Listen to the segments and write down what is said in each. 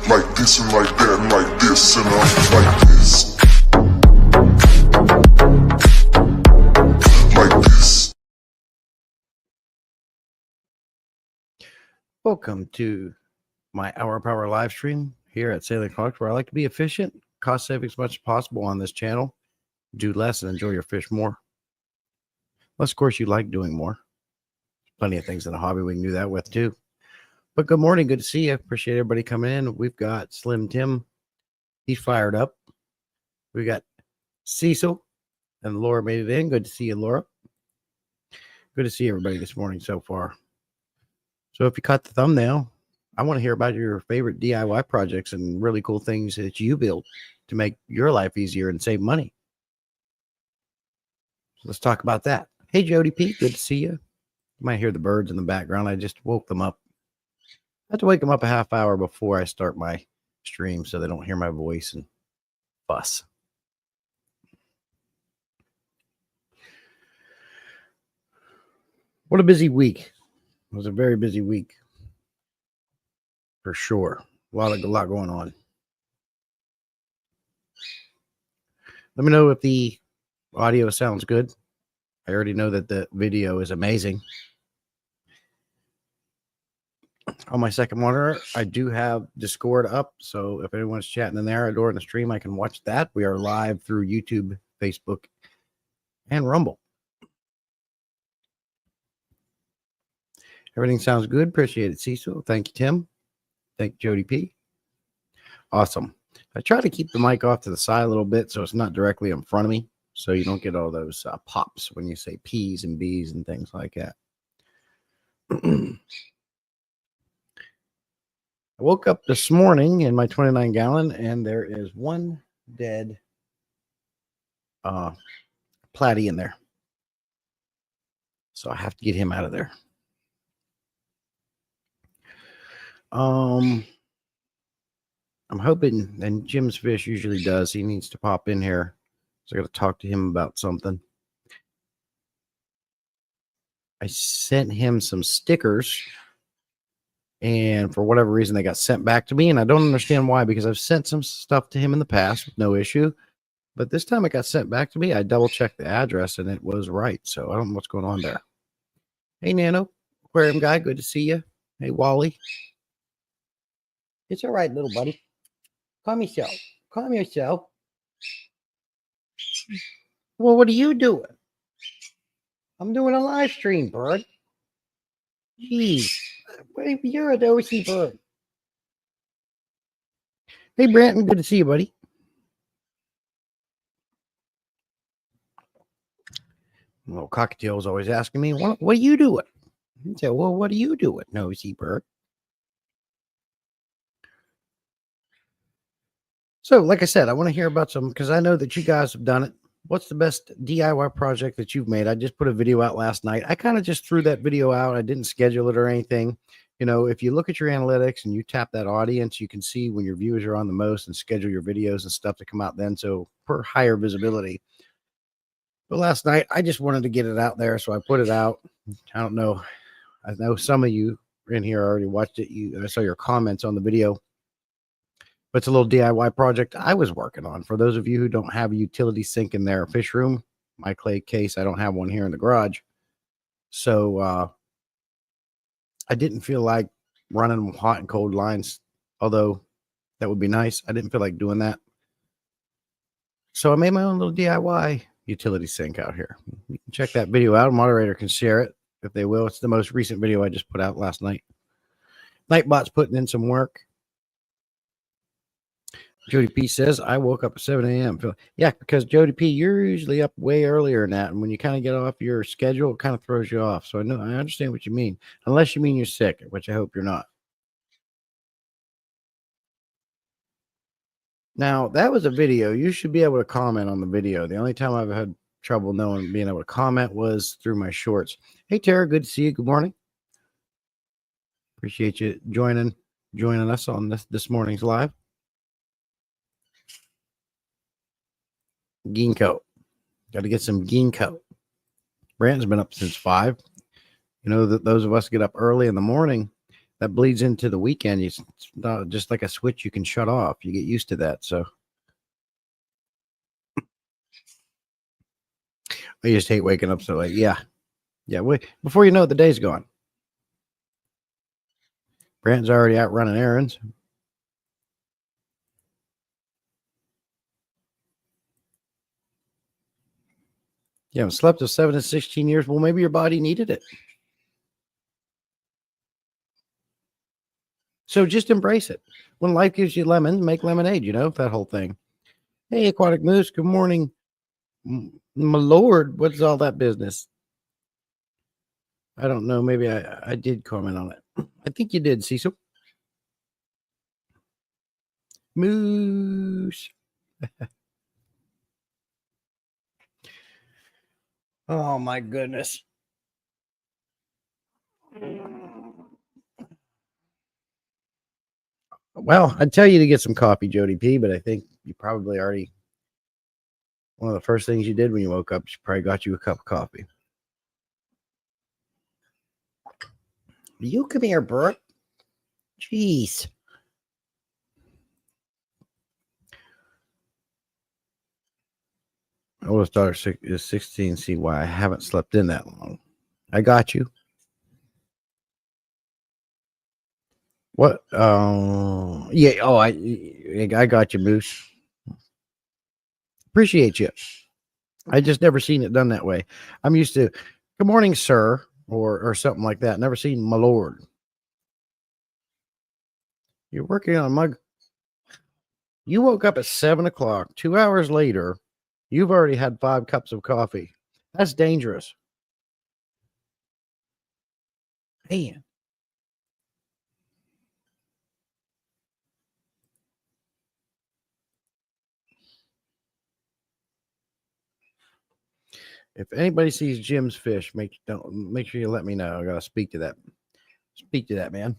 like this and like that and like this and like this. Like this. Welcome to my Hour Power live stream here at Sailing Hawks, where I like to be efficient, cost saving as much as possible on this channel, do less and enjoy your fish more. Unless, of course, you like doing more. Plenty of things in a hobby we can do that with too. But good morning, good to see you. Appreciate everybody coming in. We've got Slim Tim. He's fired up. We got Cecil and Laura made it in. Good to see you, Laura. Good to see everybody this morning so far. So if you caught the thumbnail, I want to hear about your favorite DIY projects and really cool things that you built to make your life easier and save money. So let's talk about that. Hey, Jody P, good to see you. You might hear the birds in the background. I just woke them up. I have to wake them up a half hour before I start my stream so they don't hear my voice and fuss. What a busy week. It was a very busy week. For sure. A lot going on. Let me know if the audio sounds good. I already know that the video is amazing. On my second monitor, I do have Discord up. So if anyone's chatting in there during the stream, I can watch that. We are live through YouTube, Facebook, and Rumble. Everything sounds good. Appreciate it, Cecil. Thank you, Tim. Thank you, Jody P. Awesome. I try to keep the mic off to the side a little bit so it's not directly in front of me, so you don't get all those pops when you say P's and B's and things like that. I woke up this morning in my 29-gallon, and there is one dead platy in there. So I have to get him out of there. I'm hoping, and Jim's Fish usually does, he needs to pop in here. So I got to talk to him about something. I sent him some stickers, and for whatever reason, they got sent back to me, and I don't understand why, because I've sent some stuff to him in the past with no issue. But this time it got sent back to me. I double-checked the address, and it was right. So I don't know what's going on there. Hey, Nano, aquarium guy, good to see you. Hey, Wally. It's all right, little buddy. Calm yourself. Calm yourself. Well, what are you doing? I'm doing a live stream, bird. Jeez. You're a dozy bird. Hey, Branton. Good to see you, buddy. Well, Cockatiel's always asking me, what are you doing? I say, well, what are you doing, nosy bird? So, like I said, I want to hear about some, because I know that you guys have done it. What's the best DIY project that you've made? I just put a video out last night. I kind of just threw that video out. I didn't schedule it or anything. You know, if you look at your analytics and you tap that audience, you can see when your viewers are on the most and schedule your videos and stuff to come out then. So, for higher visibility. But last night, I just wanted to get it out there. So, I put it out. I don't know. I know some of you in here already watched it. I saw your comments on the video. But it's a little DIY project I was working on. For those of you who don't have a utility sink in their fish room, my clay case, I don't have one here in the garage. So I didn't feel like running hot and cold lines, although that would be nice. I didn't feel like doing that. So I made my own little DIY utility sink out here. You can check that video out. A moderator can share it if they will. It's the most recent video I just put out last night. Nightbot's putting in some work. Jody P says, I woke up at 7 a.m. Yeah, because Jody P, you're usually up way earlier than that. And when you kind of get off your schedule, it kind of throws you off. So I understand what you mean. Unless you mean you're sick, which I hope you're not. Now, that was a video. You should be able to comment on the video. The only time I've had trouble being able to comment was through my shorts. Hey, Tara, good to see you. Good morning. Appreciate you joining us on this morning's live. Ginkgo. Got to get some ginkgo. Brandon's been up since 5. You know, that those of us get up early in the morning, that bleeds into the weekend. It's not just like a switch you can shut off. You get used to that. So I just hate waking up so late. Yeah. Yeah. Before you know it, the day's gone. Brandon's already out running errands. You haven't slept in 7 to 16 years. Well, maybe your body needed it. So just embrace it. When life gives you lemons, make lemonade, that whole thing. Hey, Aquatic Moose, good morning. My Lord, what's all that business? I don't know. Maybe I did comment on it. I think you did, Cecil. Moose. Oh, my goodness. Well, I'd tell you to get some coffee, Jody P, but I think you probably already, one of the first things you did when you woke up, she probably got you a cup of coffee. You come here, Bert. Jeez. Oldest daughter is 16. See why I haven't slept in that long. I got you. What? Yeah. Oh, I got you, Moose. Appreciate you. I just never seen it done that way. I'm used to "Good morning, sir," or something like that. Never seen "My Lord." You're working on a mug. You woke up at 7 o'clock. 2 hours later, you've already had 5 cups of coffee. That's dangerous. Man. If anybody sees Jim's fish, make sure you let me know. I gotta speak to that. Speak to that, man.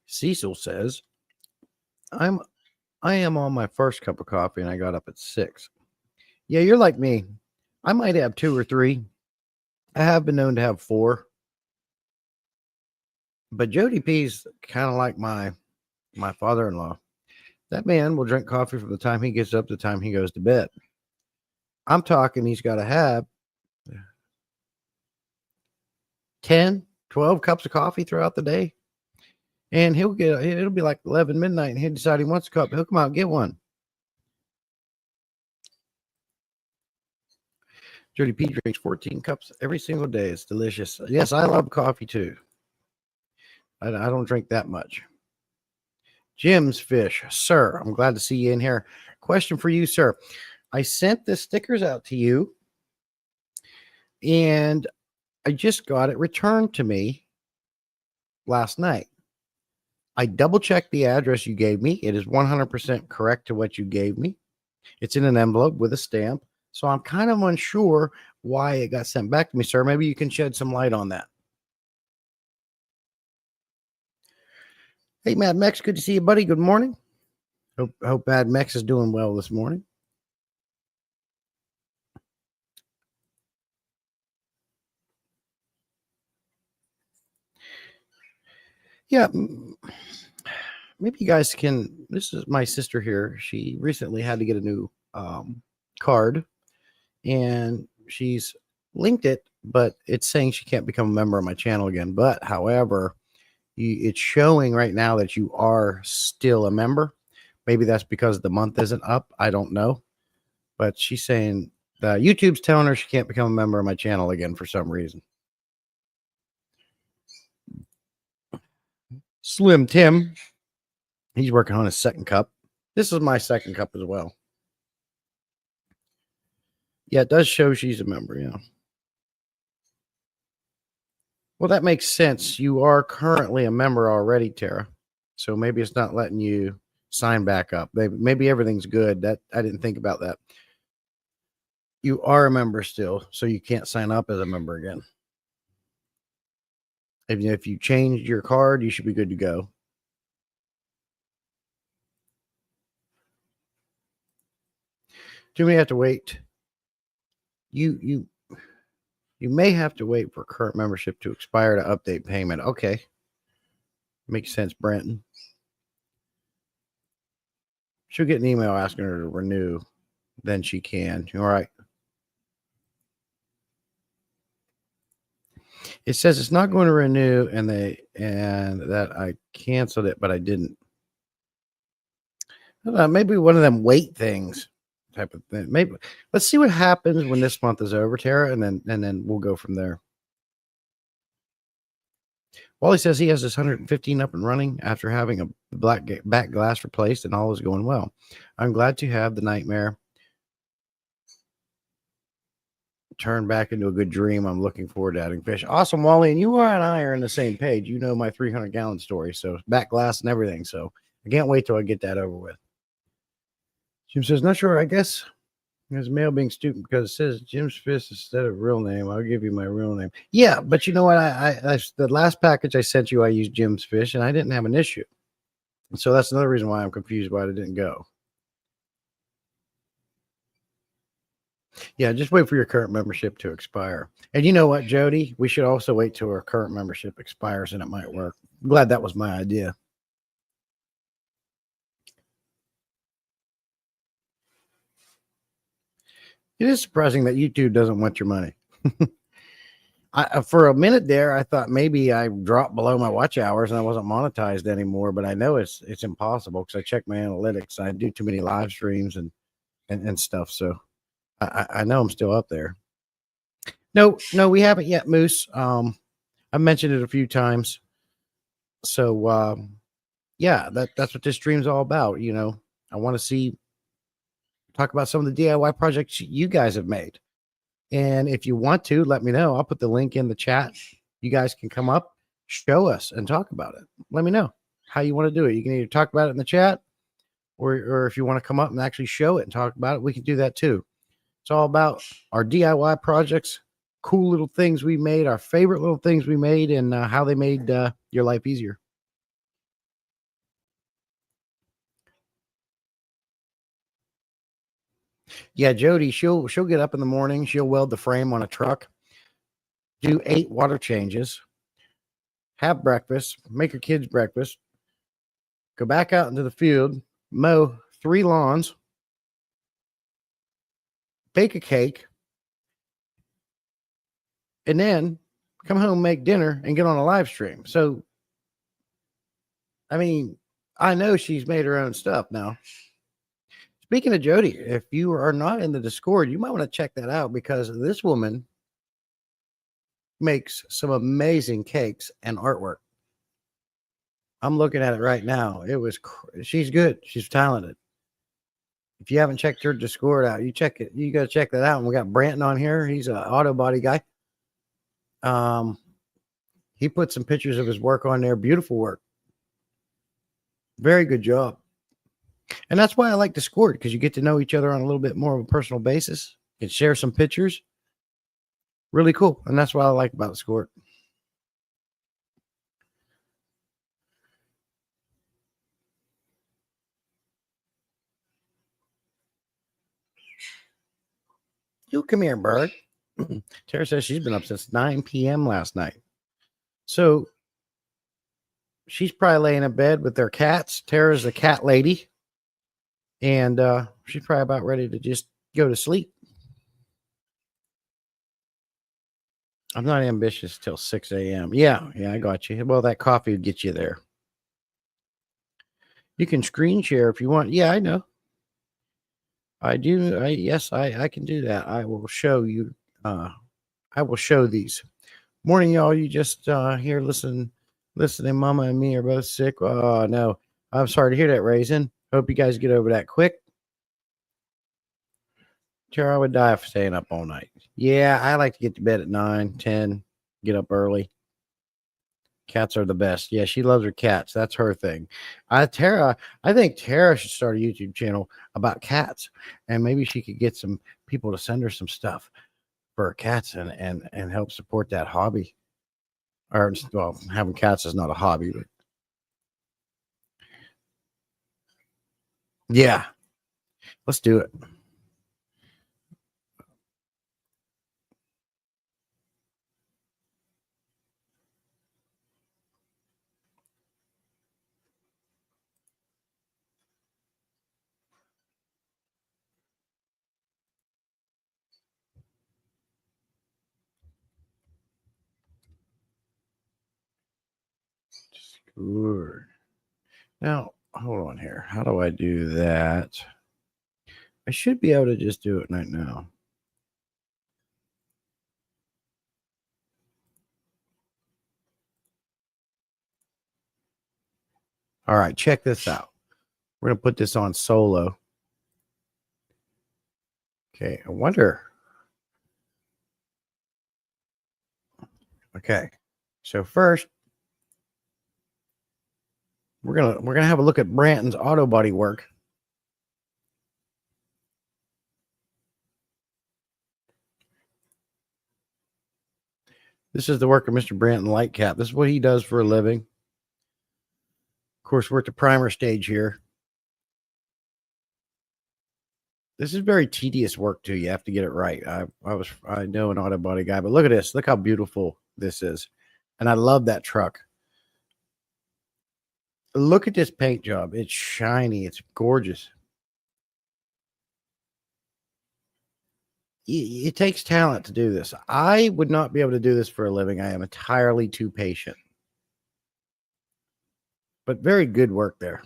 Cecil says, I am on my first cup of coffee and I got up at 6. Yeah, you're like me. I might have 2 or 3. I have been known to have 4. But Jody P's kind of like my father-in-law. That man will drink coffee from the time he gets up to the time he goes to bed. I'm talking he's got to have 10, 12 cups of coffee throughout the day. And it'll be like 11 midnight and he'll decide he wants a cup. He'll come out and get one. Jody P drinks 14 cups every single day. It's delicious. Yes, I love coffee too. I don't drink that much. Jim's Fish, sir, I'm glad to see you in here. Question for you, sir. I sent the stickers out to you and I just got it returned to me last night. I double checked the address you gave me. It is 100% correct to what you gave me. It's in an envelope with a stamp. So I'm kind of unsure why it got sent back to me, sir. Maybe you can shed some light on that. Hey, Mad Mex, good to see you, buddy. Good morning. Hope Mad Mex is doing well this morning. Yeah, maybe you guys can. This is my sister here. She recently had to get a new card, and she's linked it, but it's saying she can't become a member of my channel again. But however, it's showing right now that you are still a member. Maybe that's because the month isn't up. I don't know. But she's saying YouTube's telling her she can't become a member of my channel again for some reason. Slim Tim, he's working on his second cup. This is my second cup as well. Yeah, it does show she's a member, yeah. Well, that makes sense. You are currently a member already, Tara. So maybe it's not letting you sign back up. Maybe everything's good. That I didn't think about that. You are a member still, so you can't sign up as a member again. If you changed your card, you should be good to go. Do we have to wait? You You may have to wait for current membership to expire to update payment. Okay. Makes sense, Brenton. She'll get an email asking her to renew. Then she can. All right. It says it's not going to renew, and that I canceled it, but I didn't. Maybe one of them wait things type of thing. Maybe let's see what happens when this month is over, Tara, and then we'll go from there. Wally says he has his 115 up and running after having a back glass replaced, and all is going well. I'm glad to have the nightmare turn back into a good dream. I'm looking forward to adding fish. Awesome, Wally, and you and I are on the same page. You know my 300-gallon story, so back glass and everything. So I can't wait till I get that over with. Jim says, not sure. I guess his mail being stupid because it says Jim's Fish instead of real name. I'll give you my real name. Yeah, but you know what? I the last package I sent you, I used Jim's Fish, and I didn't have an issue. And so that's another reason why I'm confused why it didn't go. Yeah, just wait for your current membership to expire. And you know what, Jody? We should also wait till our current membership expires, and it might work. I'm glad that was my idea. It is surprising that YouTube doesn't want your money. For a minute there, I thought maybe I dropped below my watch hours and I wasn't monetized anymore, but I know it's impossible because I check my analytics. I do too many live streams and stuff. So I know I'm still up there. No, we haven't yet, Moose. I mentioned it a few times. So yeah, that's what this stream's all about. You know, I want to talk about some of the DIY projects you guys have made. And if you want to, let me know. I'll put the link in the chat. You guys can come up, show us, and talk about it. Let me know how you want to do it. You can either talk about it in the chat, or if you want to come up and actually show it and talk about it, we can do that too. It's all about our DIY projects, cool little things we made, our favorite little things we made, and how they made your life easier. Yeah, Jody, she'll get up in the morning. She'll weld the frame on a truck, do 8 water changes, have breakfast, make her kids breakfast, go back out into the field, mow 3 lawns, bake a cake, and then come home, make dinner, and get on a live stream. So, I mean, I know she's made her own stuff now. Speaking of Jody, if you are not in the Discord, you might want to check that out because this woman makes some amazing cakes and artwork. I'm looking at it right now. She's good. She's talented. If you haven't checked her Discord out, you check it. You got to check that out. And we got Branton on here. He's an auto body guy. He put some pictures of his work on there. Beautiful work. Very good job. And that's why I like Discord, because you get to know each other on a little bit more of a personal basis. You can share some pictures. Really cool. And that's what I like about Discord. You come here, bird. Tara says she's been up since 9 p.m. last night. So she's probably laying in bed with their cats. Tara's a cat lady. And she's probably about ready to just go to sleep. I'm not ambitious till 6 a.m. Yeah, I got you. Well, that coffee would get you there. You can screen share if you want. Yeah, I know. I do. Yes, I can do that. I will show you. I will show these. Morning, y'all. You just here listening. Mama and me are both sick. Oh, no. I'm sorry to hear that, Raisin. Hope you guys get over that quick. Tara, I would die for staying up all night. Yeah, I like to get to bed at 9, 10, get up early. Cats are the best. Yeah, she loves her cats. That's her thing. I think Tara should start a YouTube channel about cats, and maybe she could get some people to send her some stuff for her cats and help support that hobby. Or, well, having cats is not a hobby, but yeah, let's do it. Lord. Now, hold on here. How do I do that? I should be able to just do it right now. All right, check this out. We're going to put this on solo. Okay, I wonder. Okay, so first, we're gonna have a look at Branton's auto body work. This is the work of Mr. Branton Lightcap. This is what he does for a living. Of course, we're at the primer stage here. This is very tedious work too. You have to get it right. I know an auto body guy, but look at this. Look how beautiful this is. And I love that truck. Look at this paint job. It's shiny. It's gorgeous. It takes talent to do this. I would not be able to do this for a living. I am entirely too patient. But very good work there.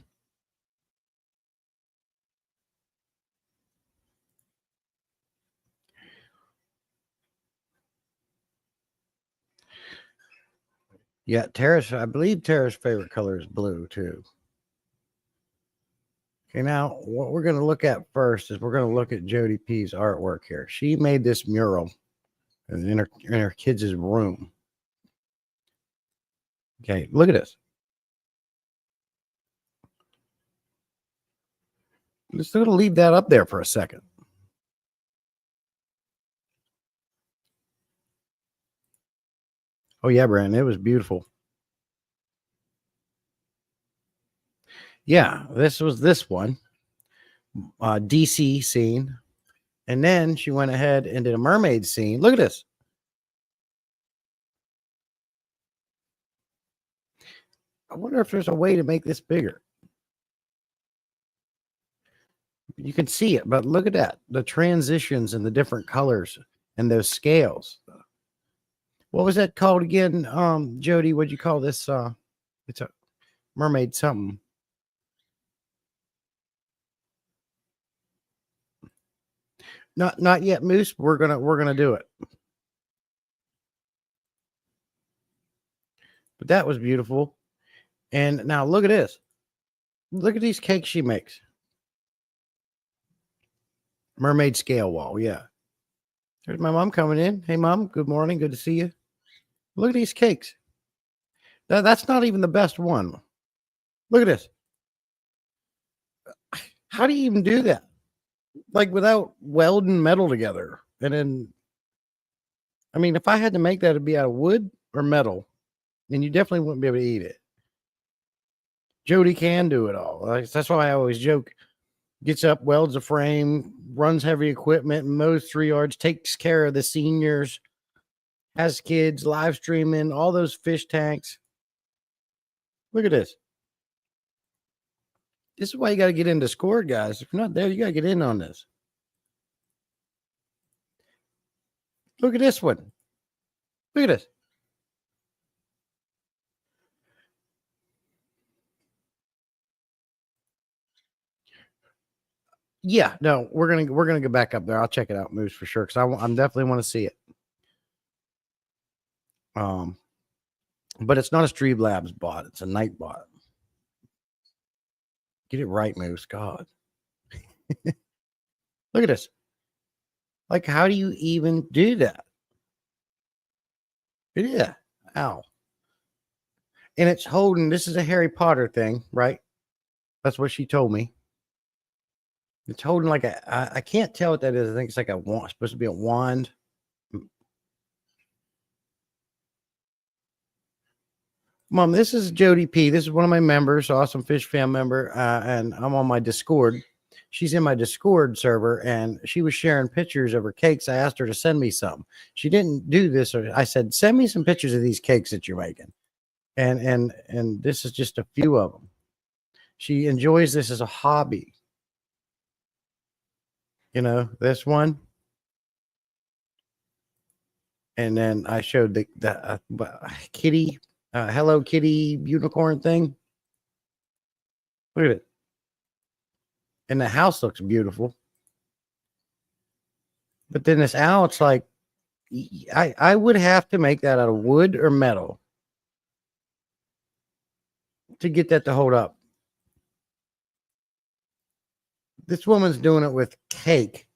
Yeah, Tara's, I believe Tara's favorite color is blue too. Okay, now what we're going to look at first is we're going to look at Jody P's artwork here. She made this mural in her kids' room. Okay, look at this. I'm just going to leave that up there for a second. Oh, yeah, Brandon, it was beautiful. Yeah, this was this one, DC scene. And then she went ahead and did a mermaid scene. Look at this. I wonder if there's a way to make this bigger. You can see it, but look at that. The transitions and the different colors and those scales. What was that called again? Jody, what'd you call this? It's a mermaid something. Not yet, Moose. We're gonna do it. But that was beautiful. And now look at this. Look at these cakes she makes. Mermaid scale wall, yeah. There's my mom coming in. Hey, Mom. Good morning. Good to see you. Look at these cakes. That's not even the best one. Look at this. How do you even do that? Like without welding metal together. And then, I mean, if I had to make that, it'd be out of wood or metal. And you definitely wouldn't be able to eat it. Jody can do it all. That's why I always joke. Gets up, welds a frame, runs heavy equipment, mows 3 yards, takes care of the seniors, has kids, live streaming, all those fish tanks. Look at this. This is why you got to get into Discord, guys. If you're not there, you got to get in on this. Look at this one. Look at this. Yeah, no, we're gonna go back up there. I'll check it out, Moose, for sure, because I'm definitely want to see it. But it's not a Streamlabs bot; it's a Nightbot. Get it right, Moose. God, look at this. Like, how do you even do that? Yeah, ow. And it's holding. This is a Harry Potter thing, right? That's what she told me. It's holding like I can't tell what that is. I think it's like a wand, supposed to be a wand. Mom, this is Jody P. This is one of my members, Awesome Fish Fam member, and I'm on my Discord. She's in my Discord server, and she was sharing pictures of her cakes. I asked her to send me some. She didn't do this, or I said, send me some pictures of these cakes that you're making. And this is just a few of them. She enjoys this as a hobby. You know, this one. And then I showed the kitty Hello Kitty unicorn thing. Look at it. And the house looks beautiful. But then this owl, it's like, I would have to make that out of wood or metal to get that to hold up. This woman's doing it with cake.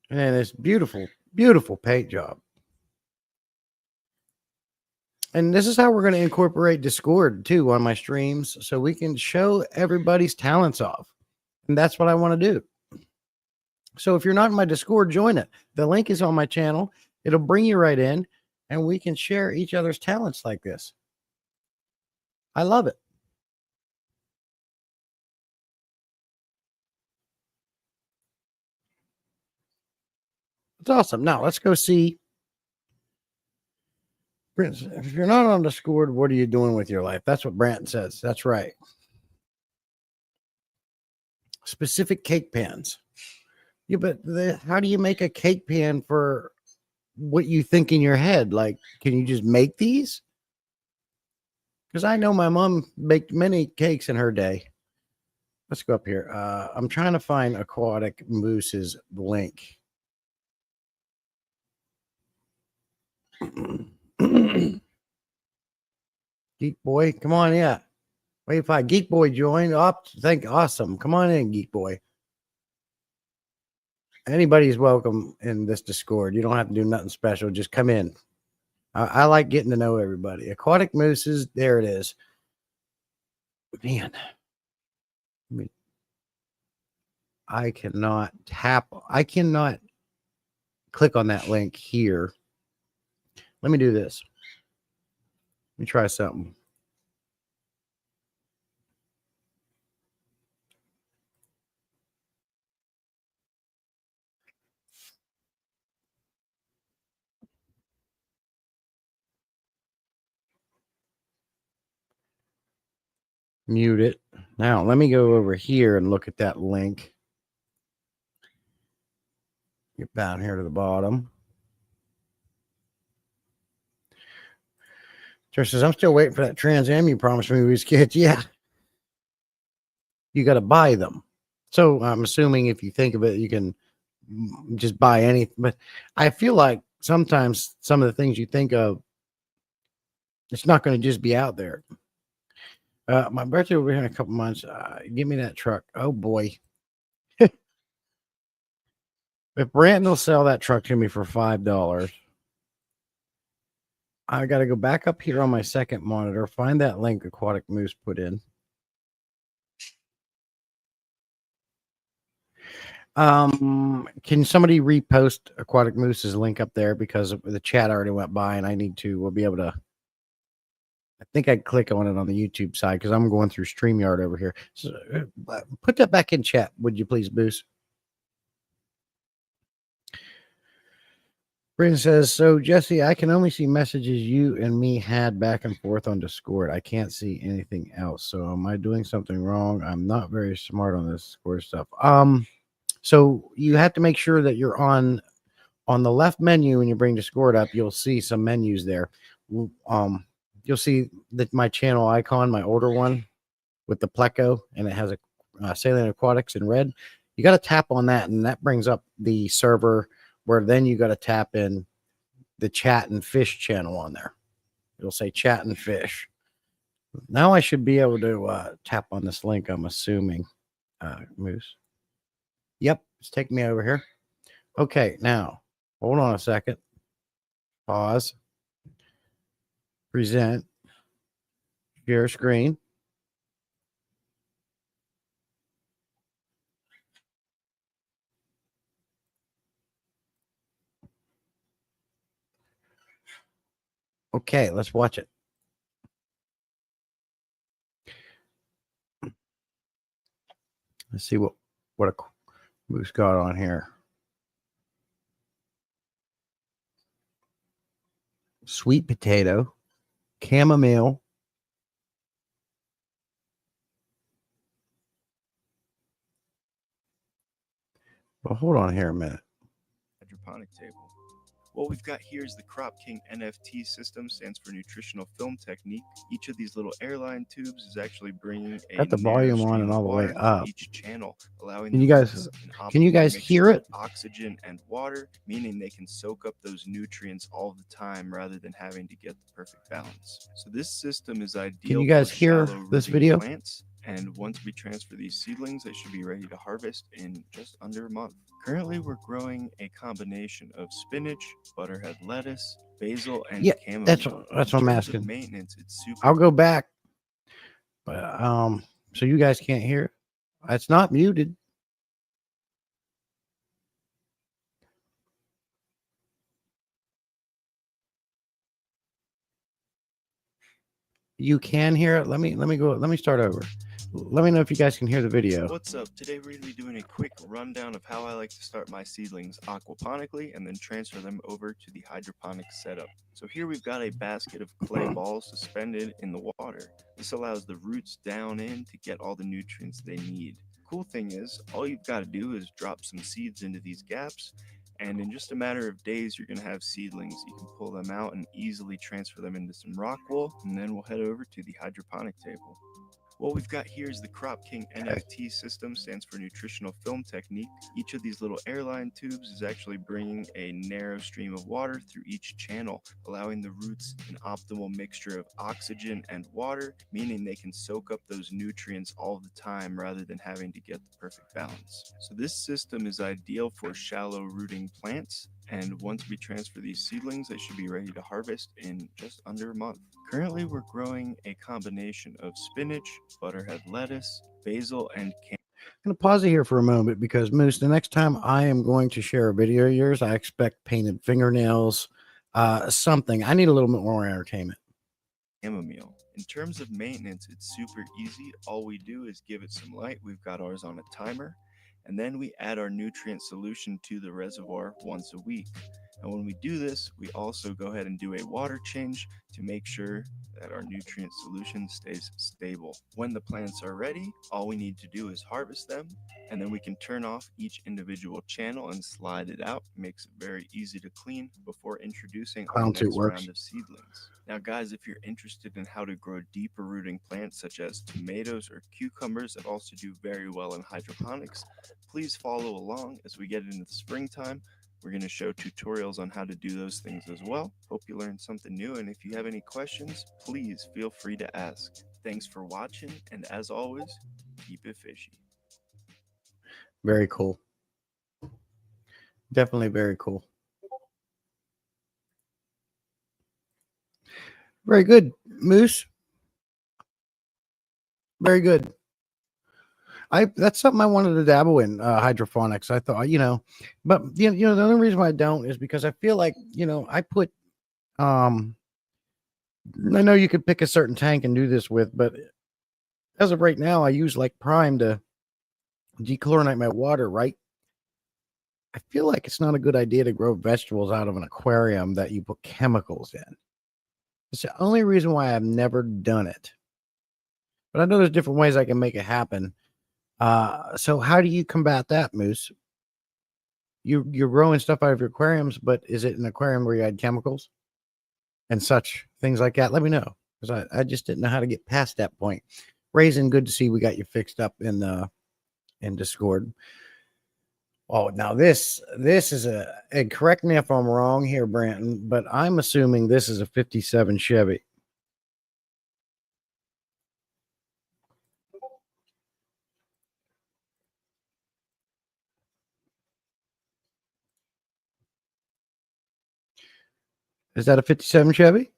And it's beautiful, beautiful paint job. And this is how we're going to incorporate Discord too on my streams so we can show everybody's talents off. And that's what I want to do. So if you're not in my Discord, join it. The link is on my channel. It'll bring you right in and we can share each other's talents like this. I love it. It's awesome. Now let's go see. If you're not on Discord, what are you doing with your life? That's what Branton says. That's right. Specific cake pans. Yeah, but how do you make a cake pan for what you think in your head? Like, can you just make these? Because I know my mom baked many cakes in her day. Let's go up here. I'm trying to find Aquatic Moose's link. Geek Boy, come on, yeah. Wait, if I Geek Boy joined up, think awesome. Come on in, Geek Boy. Anybody's welcome in this Discord. You don't have to do nothing special. Just come in. I like getting to know everybody. Aquatic Mooses, there it is. Man, I cannot click on that link here. Let me do this. Let me try something. Mute it. Now, let me go over here and look at that link. Get down here to the bottom. Josh says, I'm still waiting for that Trans Am you promised me with kids. Yeah. You got to buy them. So I'm assuming if you think of it, you can just buy anything. But I feel like sometimes some of the things you think of, it's not going to just be out there. My birthday will be here in a couple months. Give me that truck. Oh, boy. If Branton will sell that truck to me for $5, I got to go back up here on my second monitor, find that link Aquatic Moose put in. Can somebody repost Aquatic Moose's link up there because the chat already went by and I need to, we'll be able to, I think I'd click on it on the YouTube side because I'm going through StreamYard over here. So put that back in chat, would you please, Boost? Brandon says, so Jesse, I can only see messages you and me had back and forth on Discord. I can't see anything else. So am I doing something wrong? I'm not very smart on this Discord stuff. So you have to make sure that you're on the left menu when you bring Discord up. You'll see some menus there. You'll see that my channel icon, my older one with the Pleco, and it has a Saline Aquatics in red. You got to tap on that, and that brings up the server where then you got to tap in the Chat and Fish channel on there. It'll say Chat and Fish. Now I should be able to tap on this link, I'm assuming. Moose. Yep, it's taking me over here. Okay, now, hold on a second. Pause. Present. Share screen. Okay, let's watch it. Let's see what a Moose got on here. Sweet potato, chamomile. Well, hold on here a minute. Hydroponic table. What we've got here is the Crop King NFT system, stands for Nutritional Film Technique. Each of these little airline tubes is actually bringing a Got the narrow volume on stream and of all the way water through up. each channel, allowing Can the you guys roots an can you optimal guys hear mixture it? of oxygen and water, meaning they can soak up those nutrients all the time rather than having to get the perfect balance. So this system is Can ideal you for guys hear shallow this rooting video? plants, and once we transfer these seedlings, they should be ready to harvest in just under a month. Currently, we're growing a combination of spinach, butterhead lettuce, basil, and Yeah, that's chamomile. that's In what I'm terms of asking. maintenance, it's super. I'll go back, but so you guys can't hear it. It's not muted. You can hear it. Let me go. Let me start over. Let me know if you guys can hear the video. What's up? Today we're going to be doing a quick rundown of how I like to start my seedlings aquaponically and then transfer them over to the hydroponic setup. So here we've got a basket of clay balls suspended in the water. This allows the roots down in to get all the nutrients they need. Cool thing is, all you've got to do is drop some seeds into these gaps, and in just a matter of days you're going to have seedlings. You can pull them out and easily transfer them into some rock wool, and then we'll head over to the hydroponic table. What we've got here is the Crop King NFT system, stands for Nutritional Film Technique. Each of these little airline tubes is actually bringing a narrow stream of water through each channel, allowing the roots an optimal mixture of oxygen and water, meaning they can soak up those nutrients all the time rather than having to get the perfect balance. So this system is ideal for shallow rooting plants, and once we transfer these seedlings, they should be ready to harvest in just under a month. Currently, we're growing a combination of spinach, butterhead lettuce, basil, and I'm going to pause it here for a moment because, Moose, the next time I am going to share a video of yours, I expect painted fingernails, something. I need a little bit more entertainment. chamomile. In terms of maintenance, it's super easy. All we do is give it some light. We've got ours on a timer, and then we add our nutrient solution to the reservoir once a week. And when we do this, we also go ahead and do a water change to make sure that our nutrient solution stays stable. When the plants are ready, all we need to do is harvest them, and then we can turn off each individual channel and slide it out. It makes it very easy to clean before introducing our Clown suit next works. round of seedlings. Now guys, if you're interested in how to grow deeper rooting plants such as tomatoes or cucumbers that also do very well in hydroponics, please follow along as we get into the springtime. We're going to show tutorials on how to do those things as well. Hope you learned something new, and if you have any questions, please feel free to ask. Thanks for watching, and as always, keep it fishy. Very cool. Definitely very cool. Very good, Moose. Very good. That's something I wanted to dabble in, hydroponics. I thought, but the only reason why I don't is because I feel like, I put I know you could pick a certain tank and do this with, but as of right now, I use like Prime to dechlorinate my water, right? I feel like it's not a good idea to grow vegetables out of an aquarium that you put chemicals in. It's the only reason why I've never done it. But I know there's different ways I can make it happen. So how do you combat that, Moose? You're growing stuff out of your aquariums, but is it an aquarium where you had chemicals and such things like that? Let me know, because I just didn't know how to get past that point. Raisin, good to see we got you fixed up in Discord. Oh, now this is and correct me if I'm wrong here, Branton, but I'm assuming this is a 57 Chevy. Is that a 57 Chevy?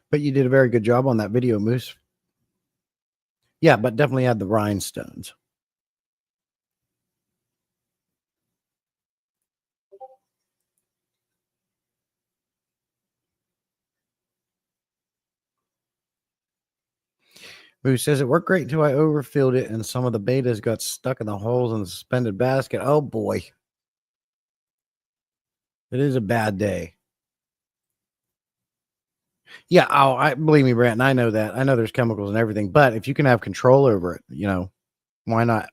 But you did a very good job on that video, Moose. Yeah, but definitely had the rhinestones. Moose says it worked great until I overfilled it and some of the betas got stuck in the holes in the suspended basket. Oh boy. It is a bad day. Yeah, I believe me, Brent, and I know that. I know there's chemicals and everything, but if you can have control over it, why not?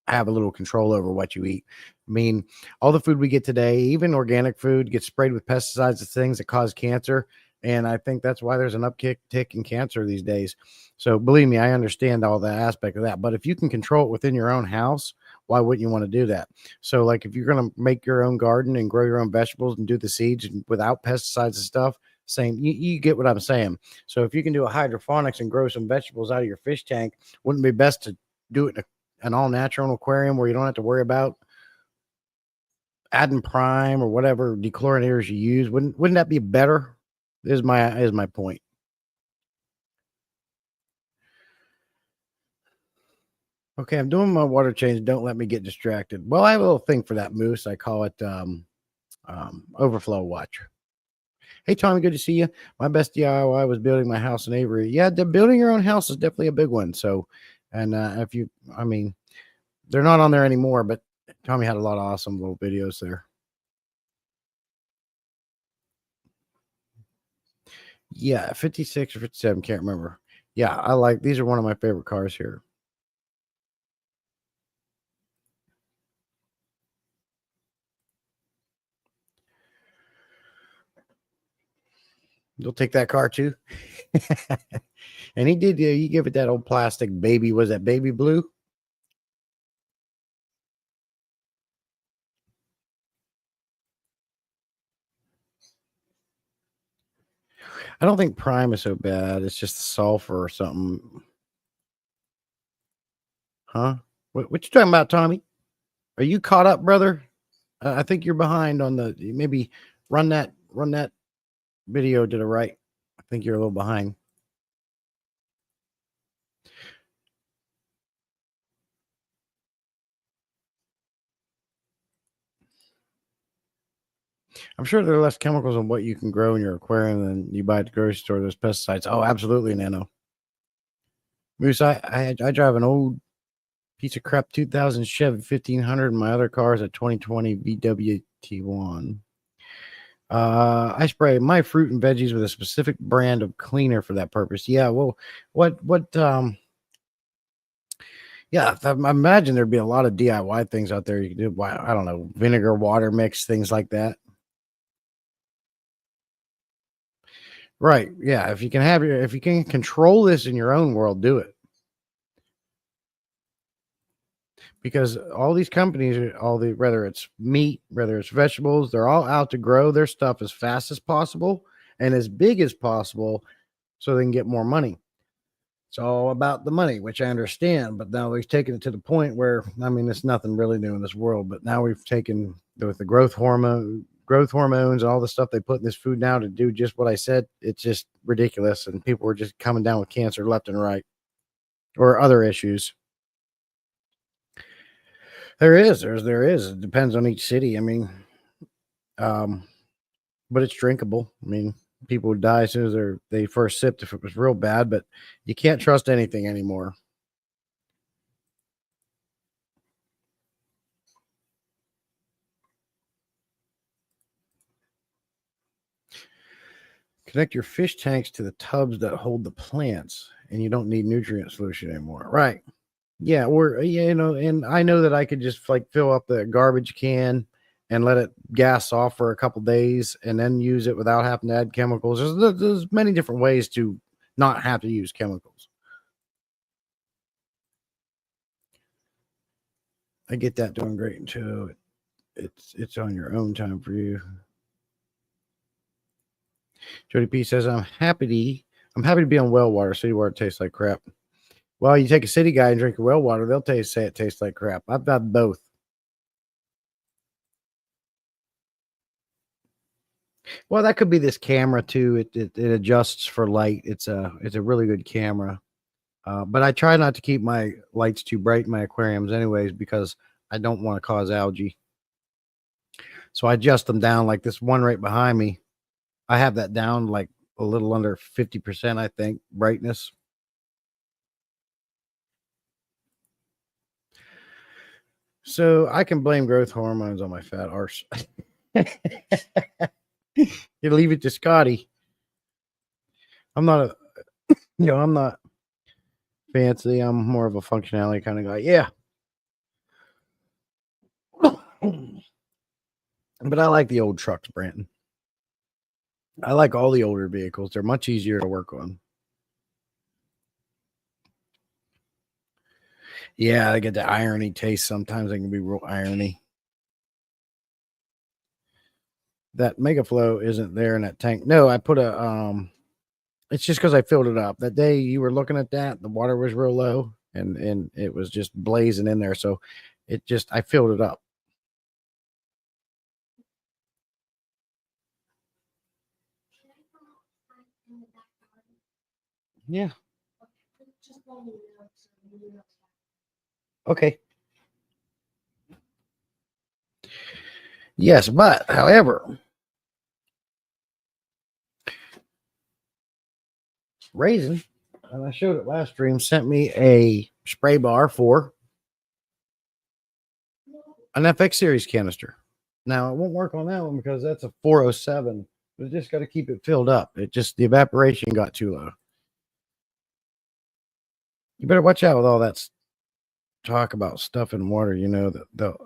have a little control over what you eat. I mean, all the food we get today, even organic food, gets sprayed with pesticides and things that cause cancer. And I think that's why there's an uptick in cancer these days. So believe me, I understand all that aspect of that. But if you can control it within your own house, why wouldn't you want to do that? So, like, if you're going to make your own garden and grow your own vegetables and do the seeds and without pesticides and stuff, same, you get what I'm saying. So, if you can do a hydroponics and grow some vegetables out of your fish tank, wouldn't it be best to do it in an all natural aquarium where you don't have to worry about adding prime or whatever dechlorinators you use? Wouldn't that be better? Is my point. Okay, I'm doing my water change. Don't let me get distracted. Well, I have a little thing for that moose. I call it overflow watch. Hey, Tommy, good to see you. My best DIY was building my house in Avery. Yeah, building your own house is definitely a big one. So, and I mean, they're not on there anymore, but Tommy had a lot of awesome little videos there. Yeah, 56 or 57, can't remember. Yeah, I like these are one of my favorite cars here. You'll take that car too. And he did. You give it that old plastic baby. Was that baby blue? I don't think prime is so bad. It's just the sulfur or something. Huh? What you talking about, Tommy? Are you caught up, brother? I think you're behind on the. Maybe run that video to the right. I think you're a little behind. I'm sure there are less chemicals on what you can grow in your aquarium than you buy at the grocery store. Those pesticides. Oh, absolutely, Nano. Moose, I drive an old piece of crap 2000 Chevy 1500. And my other car is a 2020 VW T1. I spray my fruit and veggies with a specific brand of cleaner for that purpose. Yeah, well, yeah, I imagine there'd be a lot of DIY things out there you can do. I don't know, vinegar, water mix, things like that. Right. Yeah. If you can control this in your own world, do it. Because all these companies, whether it's meat, whether it's vegetables, they're all out to grow their stuff as fast as possible and as big as possible so they can get more money. It's all about the money, which I understand, but now we've taken it to the point where, I mean, it's nothing really new in this world, but now we've taken with the growth hormones and all the stuff they put in this food now to do just what I said. It's just ridiculous. And people are just coming down with cancer left and right or other issues. There is. It depends on each city. I mean, but it's drinkable. I mean, people would die as soon as they first sipped if it was real bad, but you can't trust anything anymore. Connect your fish tanks to the tubs that hold the plants, and you don't need nutrient solution anymore. Right. Yeah, and I know that I could just like fill up the garbage can and let it gas off for a couple days and then use it without having to add chemicals. There's many different ways to not have to use chemicals. I get that doing great until it's on your own time for you. Jody P says, I'm happy to be on well water. City water tastes like crap. Well, you take a city guy and drink well water, they'll say it tastes like crap. I've got both. Well, that could be this camera too. It adjusts for light. It's a really good camera. But I try not to keep my lights too bright in my aquariums anyways, because I don't want to cause algae. So I adjust them down, like this one right behind me. I have that down like a little under 50%, I think, brightness. So I can blame growth hormones on my fat arse. You leave it to Scotty. I'm not I'm not fancy. I'm more of a functionality kind of guy. Yeah. But I like the old trucks, Brandon. I like all the older vehicles. They're much easier to work on. Yeah, I get the irony taste. Sometimes they can be real irony. That Megaflow isn't there in that tank. No, I put a it's just because I filled it up. That day you were looking at that, the water was real low and it was just blazing in there. So I filled it up. Yeah. Okay. Yes, but however, Raisin, and I showed it last stream, sent me a spray bar for an FX series canister. Now it won't work on that one because that's a 407. But just got to keep it filled up. It just the evaporation got too low. You better watch out with all that talk about stuff in water. You know that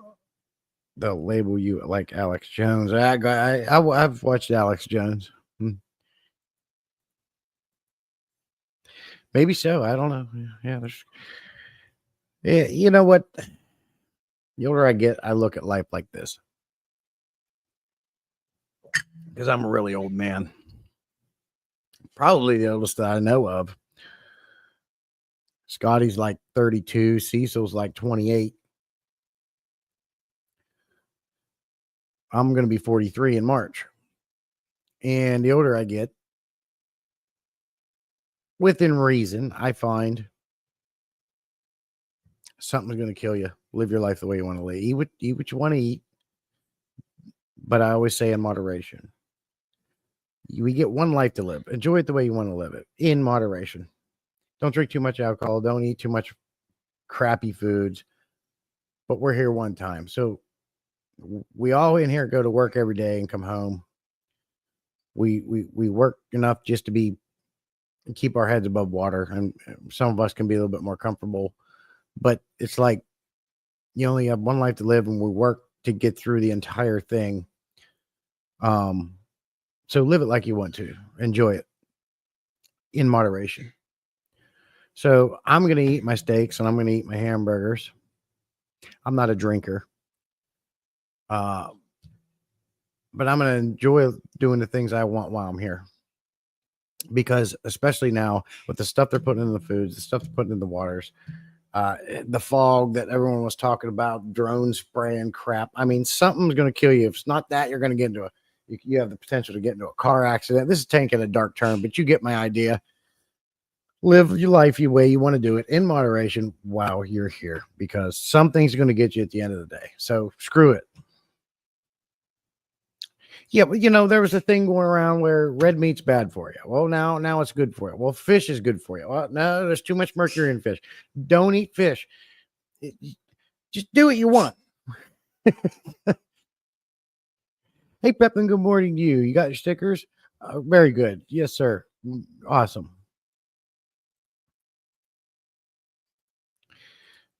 they'll label you like Alex Jones. I've watched Alex Jones. Maybe so. I don't know. Yeah, you know what? The older I get, I look at life like this. Because I'm a really old man. Probably the oldest that I know of. Scotty's like 32. Cecil's like 28. I'm going to be 43 in March. And the older I get, within reason, I find something's going to kill you. Live your life the way you want to live. Eat what you want to eat. But I always say in moderation. We get one life to live. Enjoy it the way you want to live it, in moderation. Don't drink too much alcohol. Don't eat too much crappy foods. But we're here one time. So we all in here go to work every day and come home. We work enough just to keep our heads above water. And some of us can be a little bit more comfortable. But it's like you only have one life to live, and we work to get through the entire thing. So live it like you want to. Enjoy it in moderation. So I'm going to eat my steaks and I'm going to eat my hamburgers. I'm not a drinker. But I'm going to enjoy doing the things I want while I'm here. Because especially now with the stuff they're putting in the foods, the stuff they're putting in the waters, the fog that everyone was talking about, drone spray and crap. I mean, something's going to kill you. If it's not that, you're going to get into you have the potential to get into a car accident. This is taking a dark turn, but you get my idea. Live your life the way you want to do it in moderation while you're here, because something's going to get you at the end of the day. So screw it. Yeah, but there was a thing going around where red meat's bad for you. Well, now it's good for you. Well, fish is good for you. Well, no, there's too much mercury in fish. Don't eat fish. Just do what you want. Hey, Pepin, good morning to you. You got your stickers? Very good. Yes, sir. Awesome.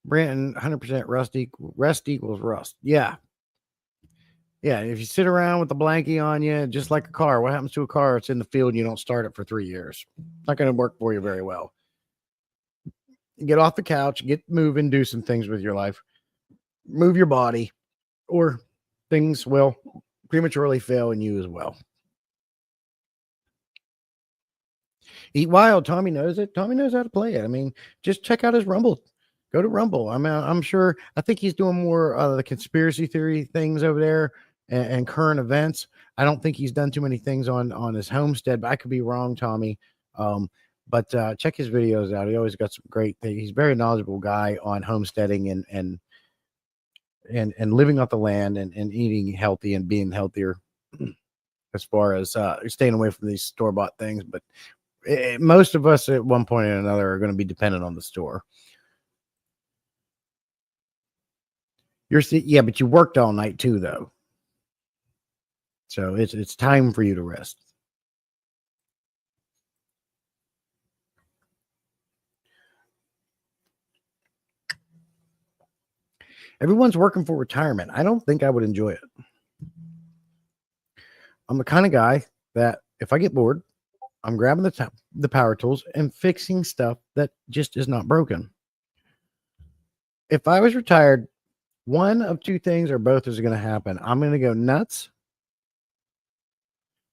Brandon, 100% rest equals rust. Yeah. Yeah. If you sit around with the blankie on you, just like a car, what happens to a car? It's in the field and you don't start it for 3 years. Not going to work for you very well. Get off the couch, get moving, do some things with your life. Move your body, or things will prematurely fail in you as well. Eat Wild. Tommy knows it. Tommy knows how to play it. I mean, just check out his Rumble. Go to Rumble. I mean, I'm sure. I think he's doing more the conspiracy theory things over there and current events. I don't think he's done too many things on his homestead, but I could be wrong, Tommy. But check his videos out. He always got some great things. He's a very knowledgeable guy on homesteading and living off the land and eating healthy and being healthier as far as staying away from these store-bought things. But most of us at one point or another are going to be dependent on the store. Yeah, but you worked all night too, though. So it's time for you to rest. Everyone's working for retirement. I don't think I would enjoy it. I'm the kind of guy that if I get bored, I'm grabbing the power tools and fixing stuff that just is not broken. If I was retired, one of two things or both is going to happen. I'm going to go nuts,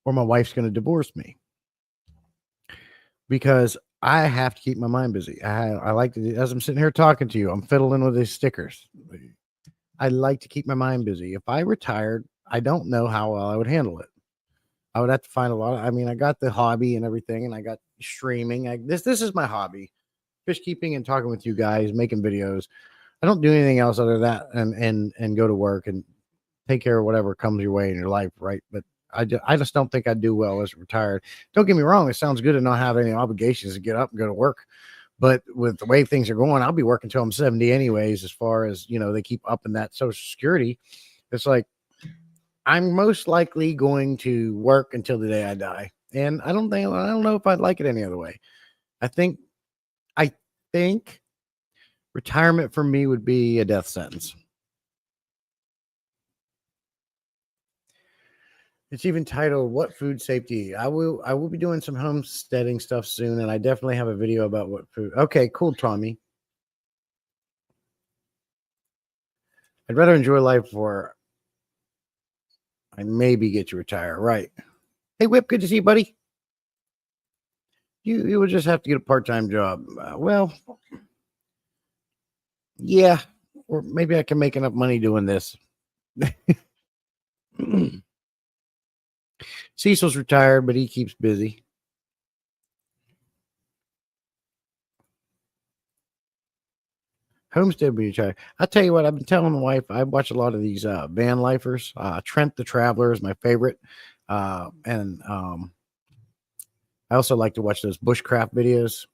or my wife's going to divorce me, because I have to keep my mind busy. I like to, as I'm sitting here talking to you, I'm fiddling with these stickers. I like to keep my mind busy. If I retired, I don't know how well I would handle it. I would have to find a lot. I mean, I got the hobby and everything, and I got streaming. This is my hobby: fish keeping and talking with you guys, making videos. I don't do anything else other than that, and go to work and take care of whatever comes your way in your life, right? But I just don't think I'd do well as retired. Don't get me wrong; it sounds good to not have any obligations to get up and go to work. But with the way things are going, I'll be working until I'm 70 anyways. As far as they keep upping that Social Security. It's like, I'm most likely going to work until the day I die. And I don't know if I'd like it any other way. I think retirement for me would be a death sentence. It's even titled "What Food Safety." I will be doing some homesteading stuff soon, and I definitely have a video about what food. Okay, cool, Tommy. I'd rather enjoy life before I maybe get to retire. Right. Hey, Whip, good to see you, buddy. You would just have to get a part-time job. Well, yeah, or maybe I can make enough money doing this. Cecil's retired, but he keeps busy. Homestead be retired. I'll tell you what, I've been telling my wife, I watch a lot of these van lifers. Trent the Traveler is my favorite. And I also like to watch those bushcraft videos.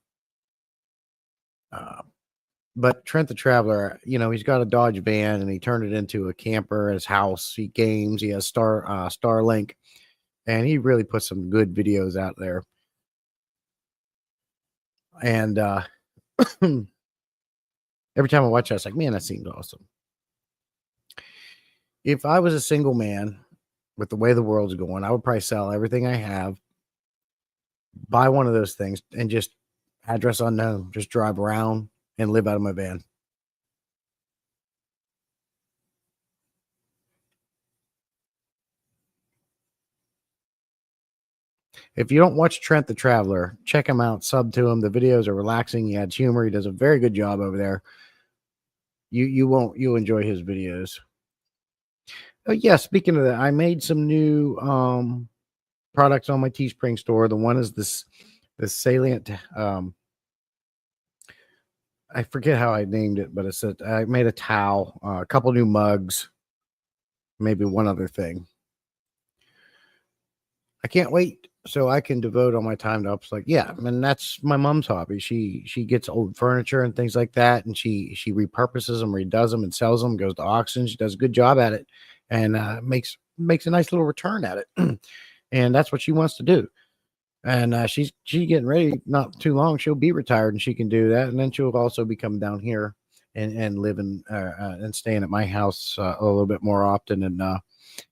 But Trent the Traveler, he's got a Dodge van and he turned it into a camper at his house. He games, he has Starlink, and he really puts some good videos out there. And every time I watch that, it's like, man, that seems awesome. If I was a single man with the way the world's going, I would probably sell everything I have, buy one of those things, and just address unknown, just drive around and live out of my van. If you don't watch Trent the Traveler, check him out, sub to him. The videos are relaxing. He adds humor. He does a very good job over there. You'll enjoy his videos. Oh yeah, speaking of that, I made some new products on my Teespring store. The one is this Salient. I forget how I named it, but I made a towel, a couple new mugs, maybe one other thing. I can't wait so I can devote all my time to ups. Like, yeah, I mean, that's my mom's hobby. She gets old furniture and things like that, and she repurposes them, redoes them, and sells them. Goes to auction. She does a good job at it, and makes a nice little return at it. And that's what she wants to do. And she's getting ready. Not too long, she'll be retired, and she can do that. And then she'll also be coming down here and living and staying at my house a little bit more often. And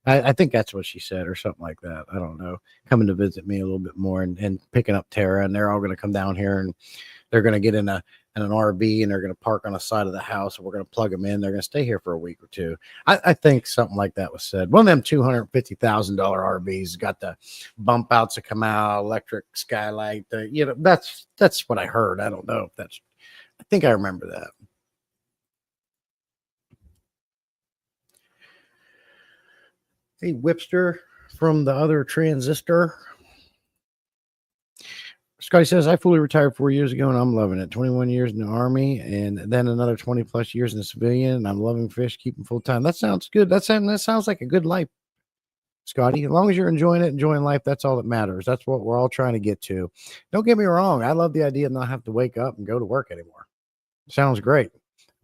I think that's what she said, or something like that. I don't know. Coming to visit me a little bit more and picking up Tara, and they're all going to come down here, and they're going to get in an RV, and they're going to park on the side of the house, and we're going to plug them in. They're going to stay here for a week or two. I think something like that was said. One of them $250,000 RVs got the bump outs that come out, electric skylight. That's what I heard. I don't know if I think I remember that. Hey, Whipster from the other transistor. Scotty says, I fully retired 4 years ago and I'm loving it. 21 years in the Army and then another 20 plus years in the civilian. And I'm loving fish, keeping full time. That sounds good. That sounds like a good life, Scotty. As long as you're enjoying it, enjoying life, that's all that matters. That's what we're all trying to get to. Don't get me wrong. I love the idea of not having to wake up and go to work anymore. Sounds great.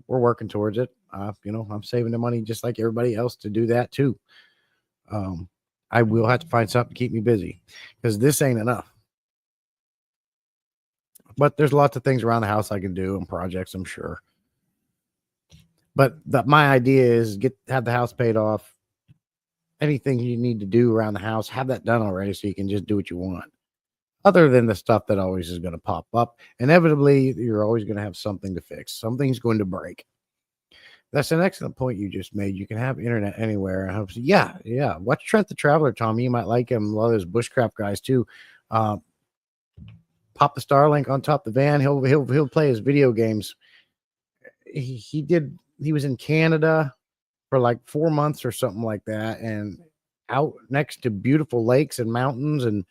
We're working towards it. I'm saving the money just like everybody else to do that too. I will have to find something to keep me busy because this ain't enough. But there's lots of things around the house I can do and projects, I'm sure. But my idea is have the house paid off, anything you need to do around the house, have that done already so you can just do what you want. Other than the stuff that always is going to pop up, inevitably, you're always going to have something to fix. Something's going to break. That's an excellent point you just made. You can have internet anywhere. I hope so. Yeah, yeah. Watch Trent the Traveler, Tommy. You might like him. A lot of those bushcraft guys too. Pop the Starlink on top of the van. He'll play his video games. He was in Canada for like 4 months or something like that, and out next to beautiful lakes and mountains, and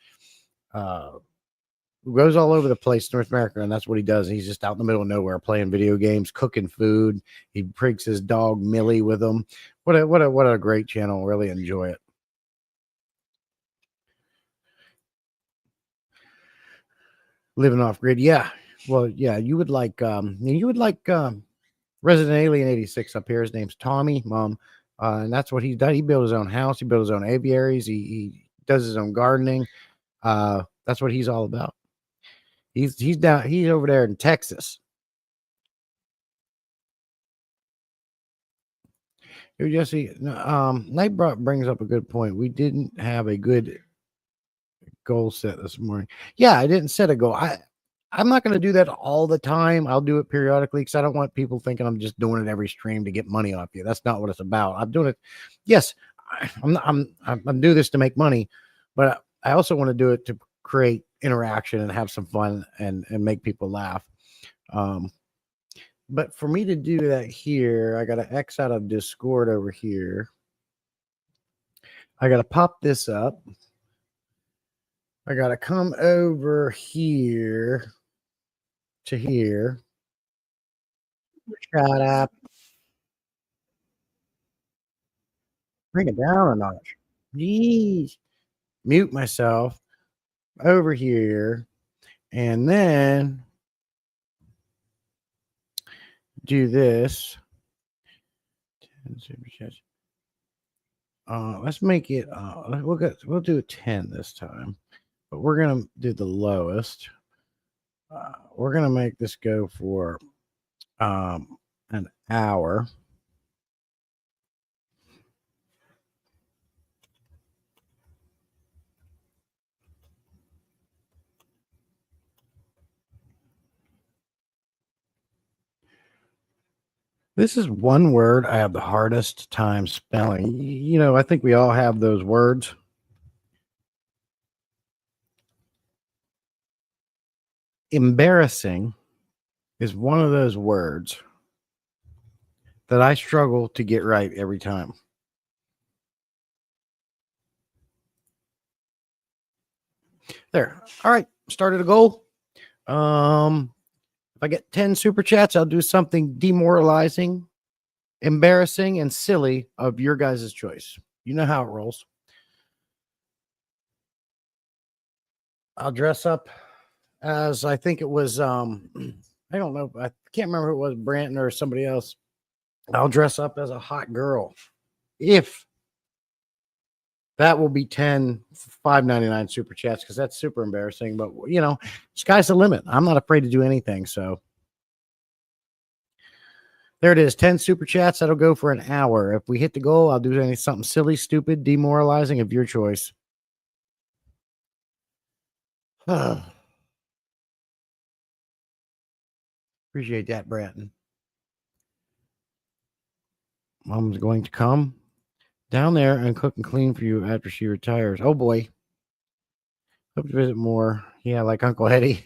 goes all over the place, North America, and that's what he does. He's just out in the middle of nowhere playing video games, cooking food. He brings his dog Millie with him. What a great channel. Really enjoy it. Living off grid. Yeah. Well, yeah, you would like Resident Alien 86 up here. His name's Tommy, Mom. And that's what he's done. He built his own house, he built his own aviaries, he does his own gardening. That's what he's all about. He's over there in Texas. Jesse, Night brings up a good point. We didn't have a good goal set this morning. Yeah, I didn't set a goal. I'm not going to do that all the time. I'll do it periodically because I don't want people thinking I'm just doing it every stream to get money off you. That's not what it's about. I'm doing it. Yes, I'm doing this to make money, but I also want to do it to create interaction and have some fun and make people laugh. But for me to do that here, I got to X out of Discord over here. I got to pop this up. I got to come over here to here. Shut up. Bring it down a notch. Jeez. Mute myself over here. And then do this. Let's make it, we'll do a 10 this time. But we're going to do the lowest. We're going to make this go for an hour. This is one word I have the hardest time spelling. You know, I think we all have those words. Embarrassing is one of those words that I struggle to get right every time. There. All right. Started a goal. If I get 10 super chats, I'll do something demoralizing, embarrassing, and silly of your guys' choice. You know how it rolls. I'll dress up as I think it was I don't know, I can't remember if it was Branton or somebody else. I'll dress up as a hot girl. If that will be 10 $5.99 super chats, because that's super embarrassing. But you know, sky's the limit. I'm not afraid to do anything. So there it is. 10 super chats. That'll go for an hour. If we hit the goal, I'll do something silly, stupid, demoralizing of your choice. Appreciate that, Bratton. Mom's going to come down there and cook and clean for you after she retires. Oh boy. Hope to visit more. Yeah, like Uncle Eddie.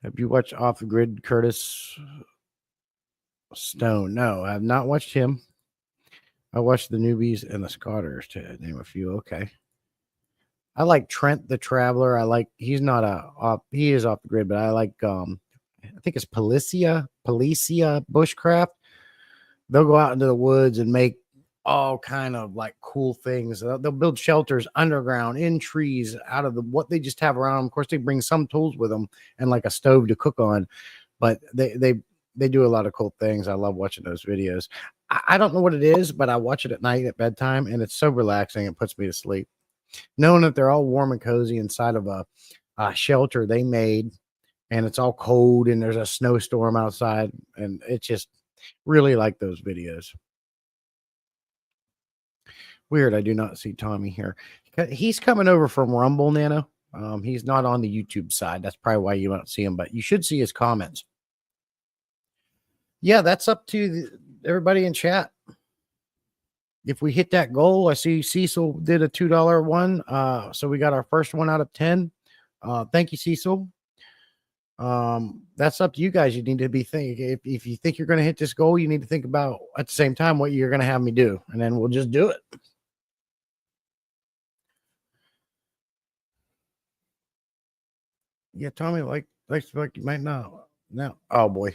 Have you watched Off the Grid, Curtis Stone? No, I have not watched him. I watched the Newbies and the Scotters, to name a few. Okay. I like Trent the Traveler. He's not he is off the grid, but I like I think it's Policia Bushcraft. They'll go out into the woods and make all kind of like cool things. They'll build shelters underground in trees out of what they just have around them. Of course, they bring some tools with them and like a stove to cook on, but they do a lot of cool things. I love watching those videos. I don't know what it is, but I watch it at night at bedtime, and it's so relaxing. It puts me to sleep. Knowing that they're all warm and cozy inside of a shelter they made, and it's all cold and there's a snowstorm outside, and it's just really like those videos. Weird. I do not see Tommy here. He's coming over from Rumble, Nano. He's not on the YouTube side. That's probably why you won't see him, but you should see his comments. Yeah, that's up to everybody in chat. If we hit that goal, I see Cecil did a $2 one. So we got our first one out of 10. Thank you, Cecil. That's up to you guys. You need to be thinking, if you think you're going to hit this goal, you need to think about at the same time what you're going to have me do, and then we'll just do it. Yeah, Tommy, like you might not. No. Oh boy.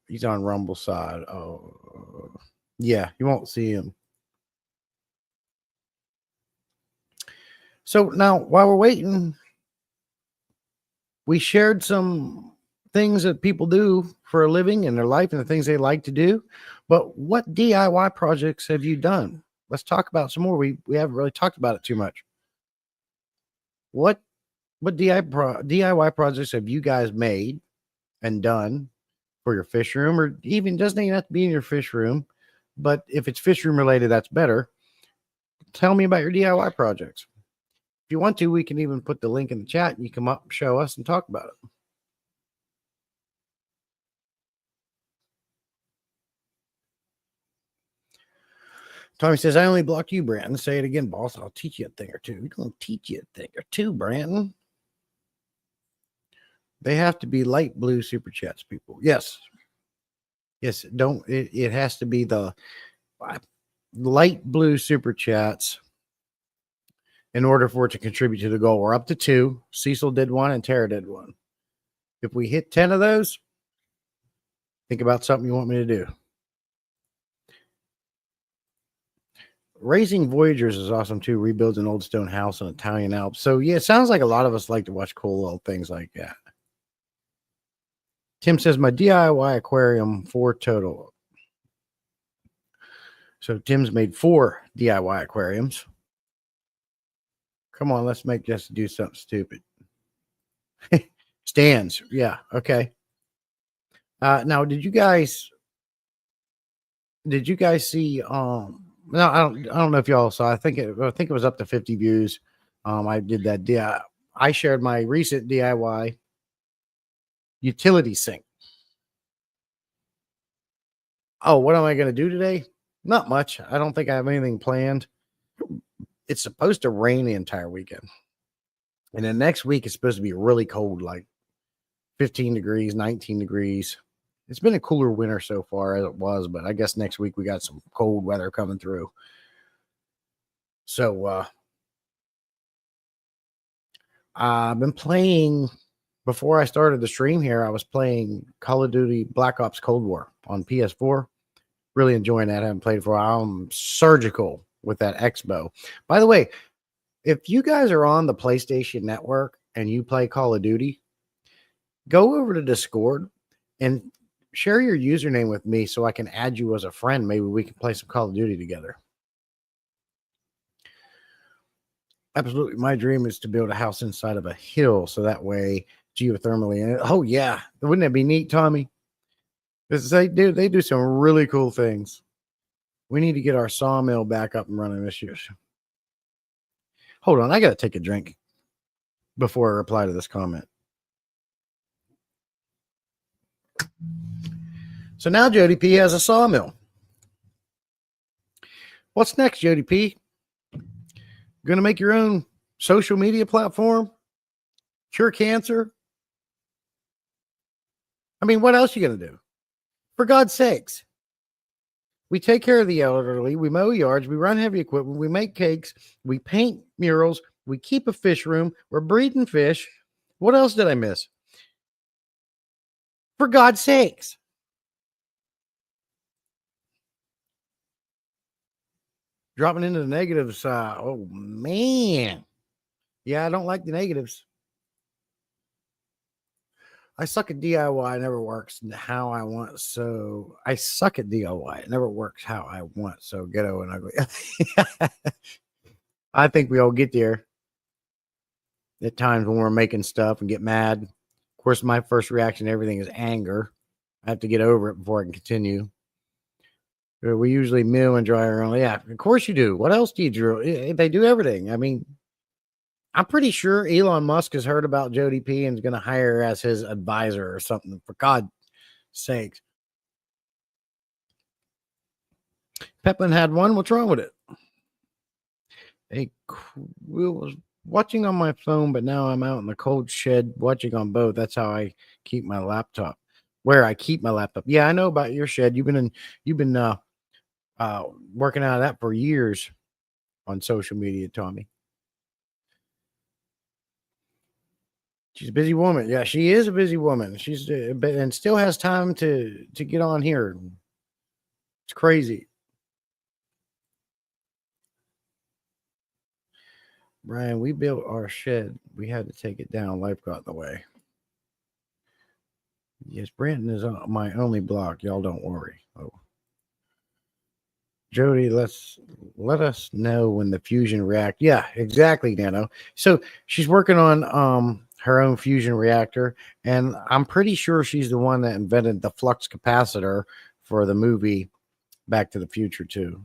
He's on Rumble side. Oh, yeah, you won't see him. So now, while we're waiting, we shared some things that people do for a living in their life and the things they like to do. But what DIY projects have you done? Let's talk about some more. We haven't really talked about it too much. What DIY projects have you guys made and done for your fish room, or even doesn't even have to be in your fish room, but if it's fish room related, that's better. Tell me about your DIY projects. If you want to, we can even put the link in the chat and you come up, show us, and talk about it. Tommy says, I only blocked you, Brandon. Say it again, boss. I'll teach you a thing or two. We're going to teach you a thing or two, Brandon. They have to be light blue super chats, people. Yes. Yes. It has to be the light blue super chats in order for it to contribute to the goal. We're up to 2. Cecil did 1 and Tara did 1. If we hit 10 of those, think about something you want me to do. Raising Voyagers is awesome too. Rebuilds an old stone house in Italian Alps. So yeah, it sounds like a lot of us like to watch cool little things like that. Tim says my DIY aquarium 4 total. So Tim's made 4 DIY aquariums. Come on, let's make Jesse do something stupid. Stands. Yeah. Okay. Now, did you guys see, no, I don't know if y'all saw, I think it was up to 50 views. I did that. I shared my recent DIY utility sink. Oh, what am I going to do today? Not much. I don't think I have anything planned. It's supposed to rain the entire weekend. And then next week, it's supposed to be really cold, like 15 degrees, 19 degrees. It's been a cooler winter so far as it was, but I guess next week we got some cold weather coming through. So I've been playing, before I started the stream here, I was playing Call of Duty Black Ops Cold War on PS4. Really enjoying that. I haven't played it for a while. I'm surgical with that Expo. By the way, if you guys are on the PlayStation Network and you play Call of Duty, go over to Discord and share your username with me so I can add you as a friend. Maybe we can play some Call of Duty together. Absolutely. My dream is to build a house inside of a hill so that way geothermally. Oh, yeah. Wouldn't that be neat, Tommy? They do some really cool things. We need to get our sawmill back up and running this year. Hold on. I got to take a drink before I reply to this comment. So now Jody P has a sawmill. What's next, Jody P? Going to make your own social media platform? Cure cancer? I mean, what else are you going to do? For God's sakes. We take care of the elderly. We mow yards. We run heavy equipment. We make cakes. We paint murals. We keep a fish room. We're breeding fish. What else did I miss? For God's sakes. Dropping into the negatives. Oh, man. Yeah, I don't like the negatives. I suck at DIY. It never works how I want. So I suck at DIY. It never works how I want. So ghetto and ugly. I think we all get there at times when we're making stuff and get mad. Of course, my first reaction to everything is anger. I have to get over it before I can continue. We usually mill and dry our own. Yeah, of course you do. What else do you drill? They do everything. I mean, I'm pretty sure Elon Musk has heard about Jody P and is going to hire her as his advisor or something, for God's sakes. Pepin had one. What's wrong with it? Was watching on my phone, but now I'm out in the cold shed watching on both. That's how I keep my laptop. Where I keep my laptop. Yeah, I know about your shed. You've been working out of that for years on social media, Tommy. She's a busy woman. Yeah, she is a busy woman. She's and still has time to get on here. It's crazy. Brian, we built our shed. We had to take it down. Life got in the way. Yes, Brandon is my only block. Y'all don't worry. Oh. Jody, let us know when the fusion react. Yeah, exactly, Nano. So she's working on her own fusion reactor, and I'm pretty sure she's the one that invented the flux capacitor for the movie Back to the Future too.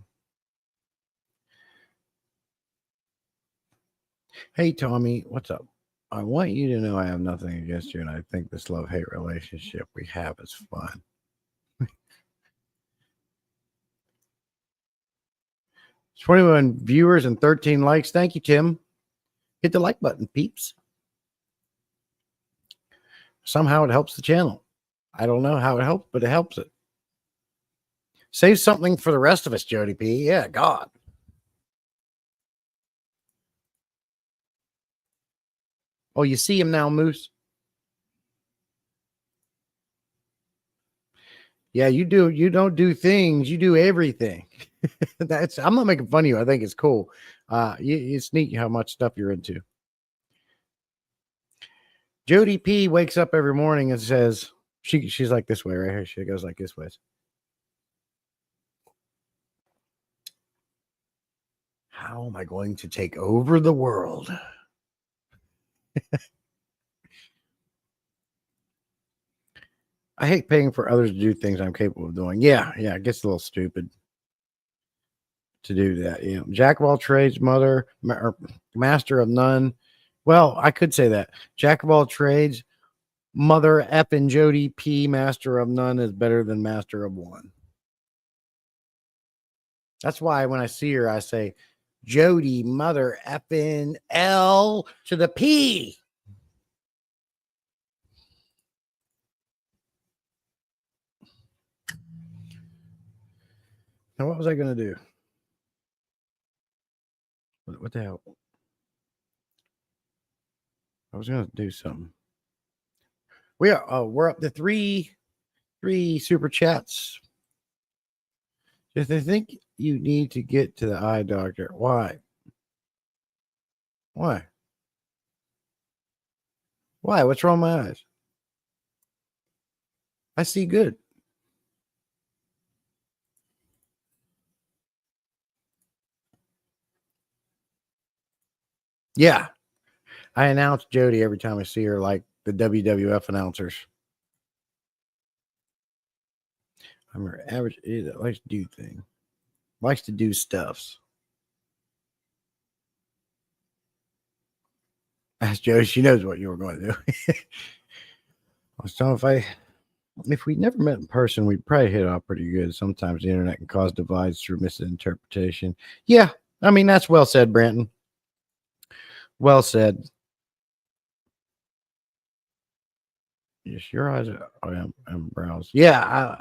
Hey Tommy, what's up? I want you to know I have nothing against you, and I think this love-hate relationship we have is fun. 21 viewers and 13 likes. Thank you, Tim. Hit the like button, peeps. Somehow it helps the channel. I don't know how it helps, but it helps it. Save something for the rest of us, Jody P. Yeah, God. Oh, you see him now, Moose? Yeah, you do. You don't do things. You do everything. I'm not making fun of you. I think it's cool. It's neat how much stuff you're into. Jody P wakes up every morning and says, she's like this way right here. She goes like this way. How am I going to take over the world? I hate paying for others to do things I'm capable of doing. Yeah, it gets a little stupid to do that. You know, jack of all trades, master of none. Well, I could say that. Jack of all trades, mother effing Jody P, master of none is better than master of one. That's why when I see her, I say, Jody, mother effing L to the P. Now, what was I going to do? What the hell? I was going to do something. We're up to three super chats. If they think you need to get to the eye doctor, why? Why? What's wrong with my eyes? I see good. Yeah. I announce Jody every time I see her, like the WWF announcers. I'm her average idiot that likes to do things. Likes to do stuffs. Ask Jody. She knows what you were going to do. I was telling if we never met in person, we'd probably hit off pretty good. Sometimes the internet can cause divides through misinterpretation. Yeah. I mean, that's well said, Branton. Well said. Yes, your eyes are eyebrows. Yeah,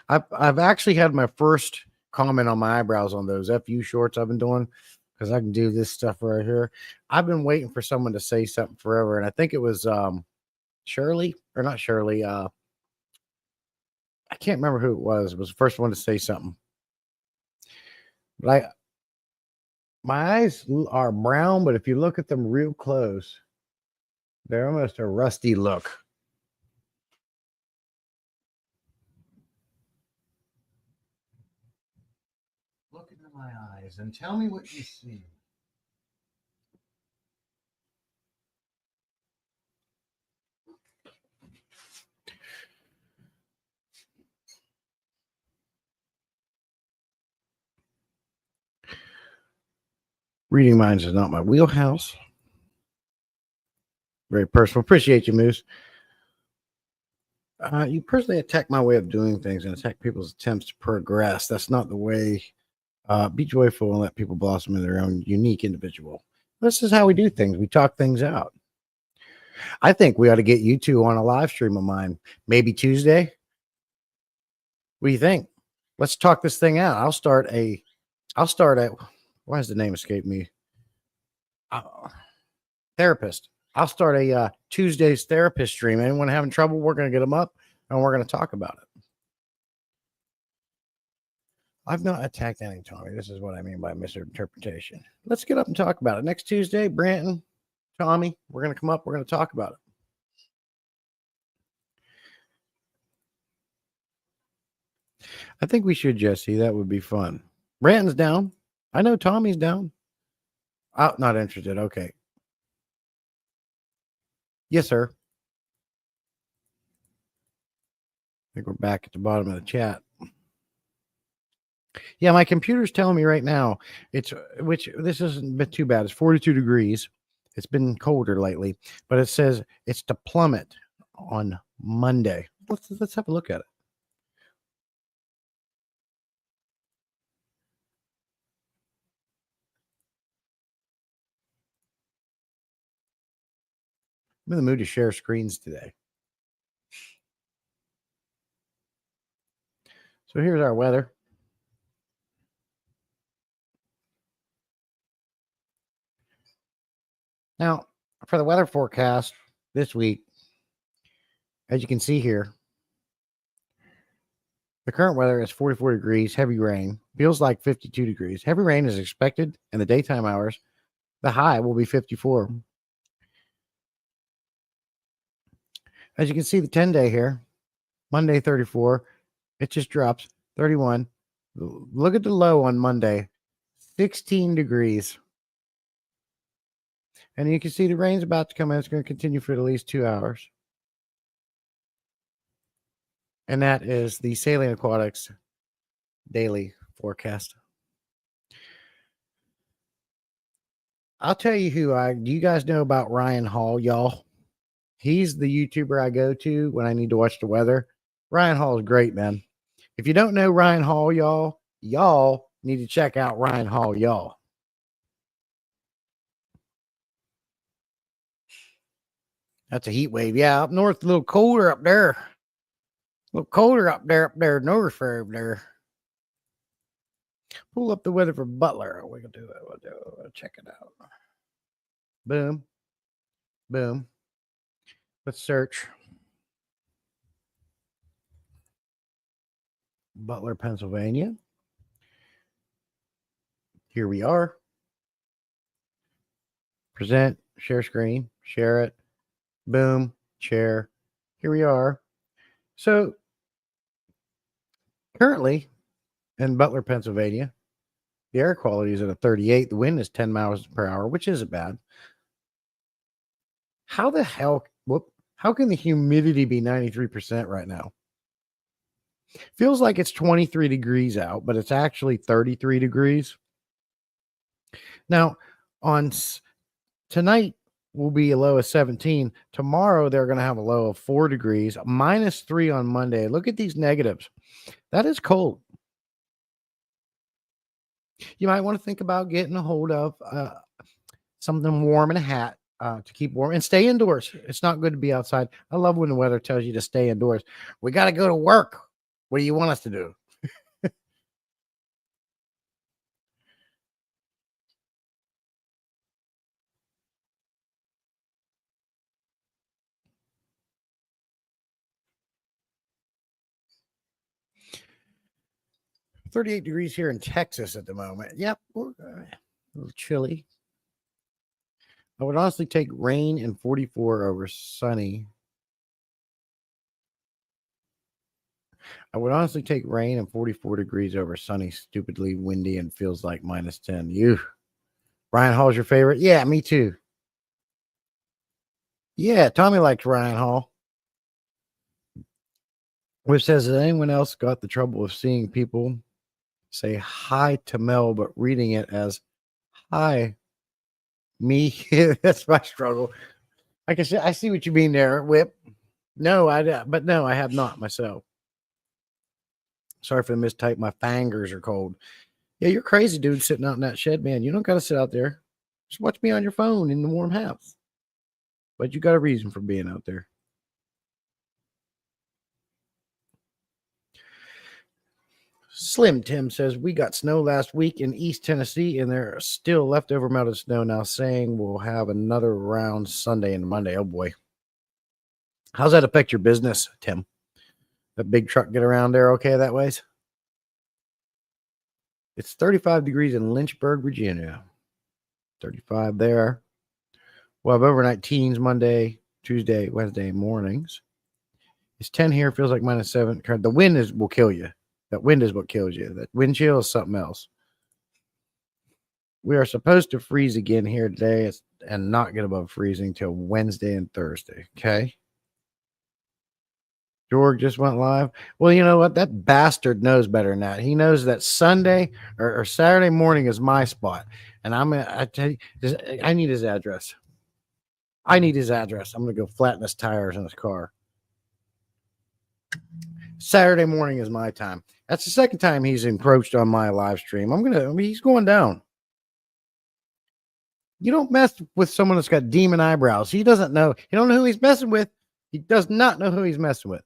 I've actually had my first comment on my eyebrows on those FU shorts I've been doing because I can do this stuff right here. I've been waiting for someone to say something forever, and I think it was Shirley or not Shirley. I can't remember who it was. It was the first one to say something. But my eyes are brown, but if you look at them real close, they're almost a rusty look. Look into my eyes and tell me what you see. Reading minds is not my wheelhouse. Very personal. Appreciate you, Moose. You personally attack my way of doing things and attack people's attempts to progress. That's not the way. Be joyful and let people blossom in their own unique individual. This is how we do things. We talk things out. I think we ought to get you two on a live stream of mine, maybe Tuesday. What do you think? Let's talk this thing out. I'll start a. Why does the name escape me? Therapist. I'll start a Tuesday's therapist stream. Anyone having trouble, we're going to get them up and we're going to talk about it. I've not attacked any, Tommy. This is what I mean by misinterpretation. Let's get up and talk about it. Next Tuesday, Branton, Tommy, we're going to come up. We're going to talk about it. I think we should, Jesse. That would be fun. Branton's down. I know Tommy's down. Oh, not interested. Okay. Yes, sir. I think we're back at the bottom of the chat. Yeah, my computer's telling me right now which this isn't been too bad. It's 42 degrees. It's been colder lately, but it says it's to plummet on Monday. Let's have a look at it. I'm in the mood to share screens today. So here's our weather. Now, for the weather forecast this week, as you can see here, the current weather is 44 degrees, heavy rain, feels like 52 degrees. Heavy rain is expected in the daytime hours. The high will be 54. As you can see, the 10-day here, Monday 34, it just drops 31. Look at the low on Monday, 16 degrees. And you can see the rain's about to come in. It's going to continue for at least 2 hours. And that is the Salient Aquatics daily forecast. I'll tell you do you guys know about Ryan Hall, y'all? He's the YouTuber I go to when I need to watch the weather. Ryan Hall is great, man. If you don't know Ryan Hall, y'all need to check out Ryan Hall, y'all. That's a heat wave. Yeah, up north, a little colder up there. A little colder up there north over there. Pull up the weather for Butler. We can do it. We'll check it out. Boom. Boom. Let's search. Butler, Pennsylvania. Here we are. Present, share screen, share it. Boom, share. Here we are. So currently in Butler, Pennsylvania, the air quality is at a 38. The wind is 10 miles per hour, which isn't bad. How the hell, how can the humidity be 93% right now? Feels like it's 23 degrees out, but it's actually 33 degrees. Now, on tonight will be a low of 17. Tomorrow, they're going to have a low of 4 degrees, -3 on Monday. Look at these negatives. That is cold. You might want to think about getting a hold of something warm and a hat to keep warm and stay indoors. It's not good to be outside. I love when the weather tells you to stay indoors. We got to go to work. What do you want us to do? 38 degrees here in Texas at the moment. Yep, we're a little chilly. I would honestly take rain and 44 over sunny. I would honestly take rain and 44 degrees over sunny, stupidly windy, and feels like -10. You, Ryan Hall's your favorite? Yeah, me too. Yeah, Tommy likes Ryan Hall. Which says, has anyone else got the trouble of seeing people say hi to Mel, but reading it as hi Me, that's my struggle. Like I said, I see what you mean there, Whip. No, but no, I have not myself. Sorry for the mistype. My fingers are cold. Yeah, you're crazy, dude, sitting out in that shed, man. You don't got to sit out there. Just watch me on your phone in the warm house. But you got a reason for being out there. Slim Tim says, we got snow last week in East Tennessee, and there's still leftover melted snow now, saying we'll have another round Sunday and Monday. Oh, boy. How's that affect your business, Tim? That big truck get around there okay that ways? It's 35 degrees in Lynchburg, Virginia. 35 there. We'll have overnight teens Monday, Tuesday, Wednesday mornings. It's 10 here. Feels like -7. The wind will kill you. That wind is what kills you. That wind chill is something else. We are supposed to freeze again here today and not get above freezing till Wednesday and Thursday. Okay. George just went live. Well, you know what? That bastard knows better than that. He knows that Sunday or Saturday morning is my spot. And I tell you, I need his address. I need his address. I'm going to go flatten his tires in his car. Saturday morning is my time. That's the second time he's encroached on my live stream. He's going down. You don't mess with someone that's got demon eyebrows. He doesn't know. He don't know who he's messing with. He does not know who he's messing with.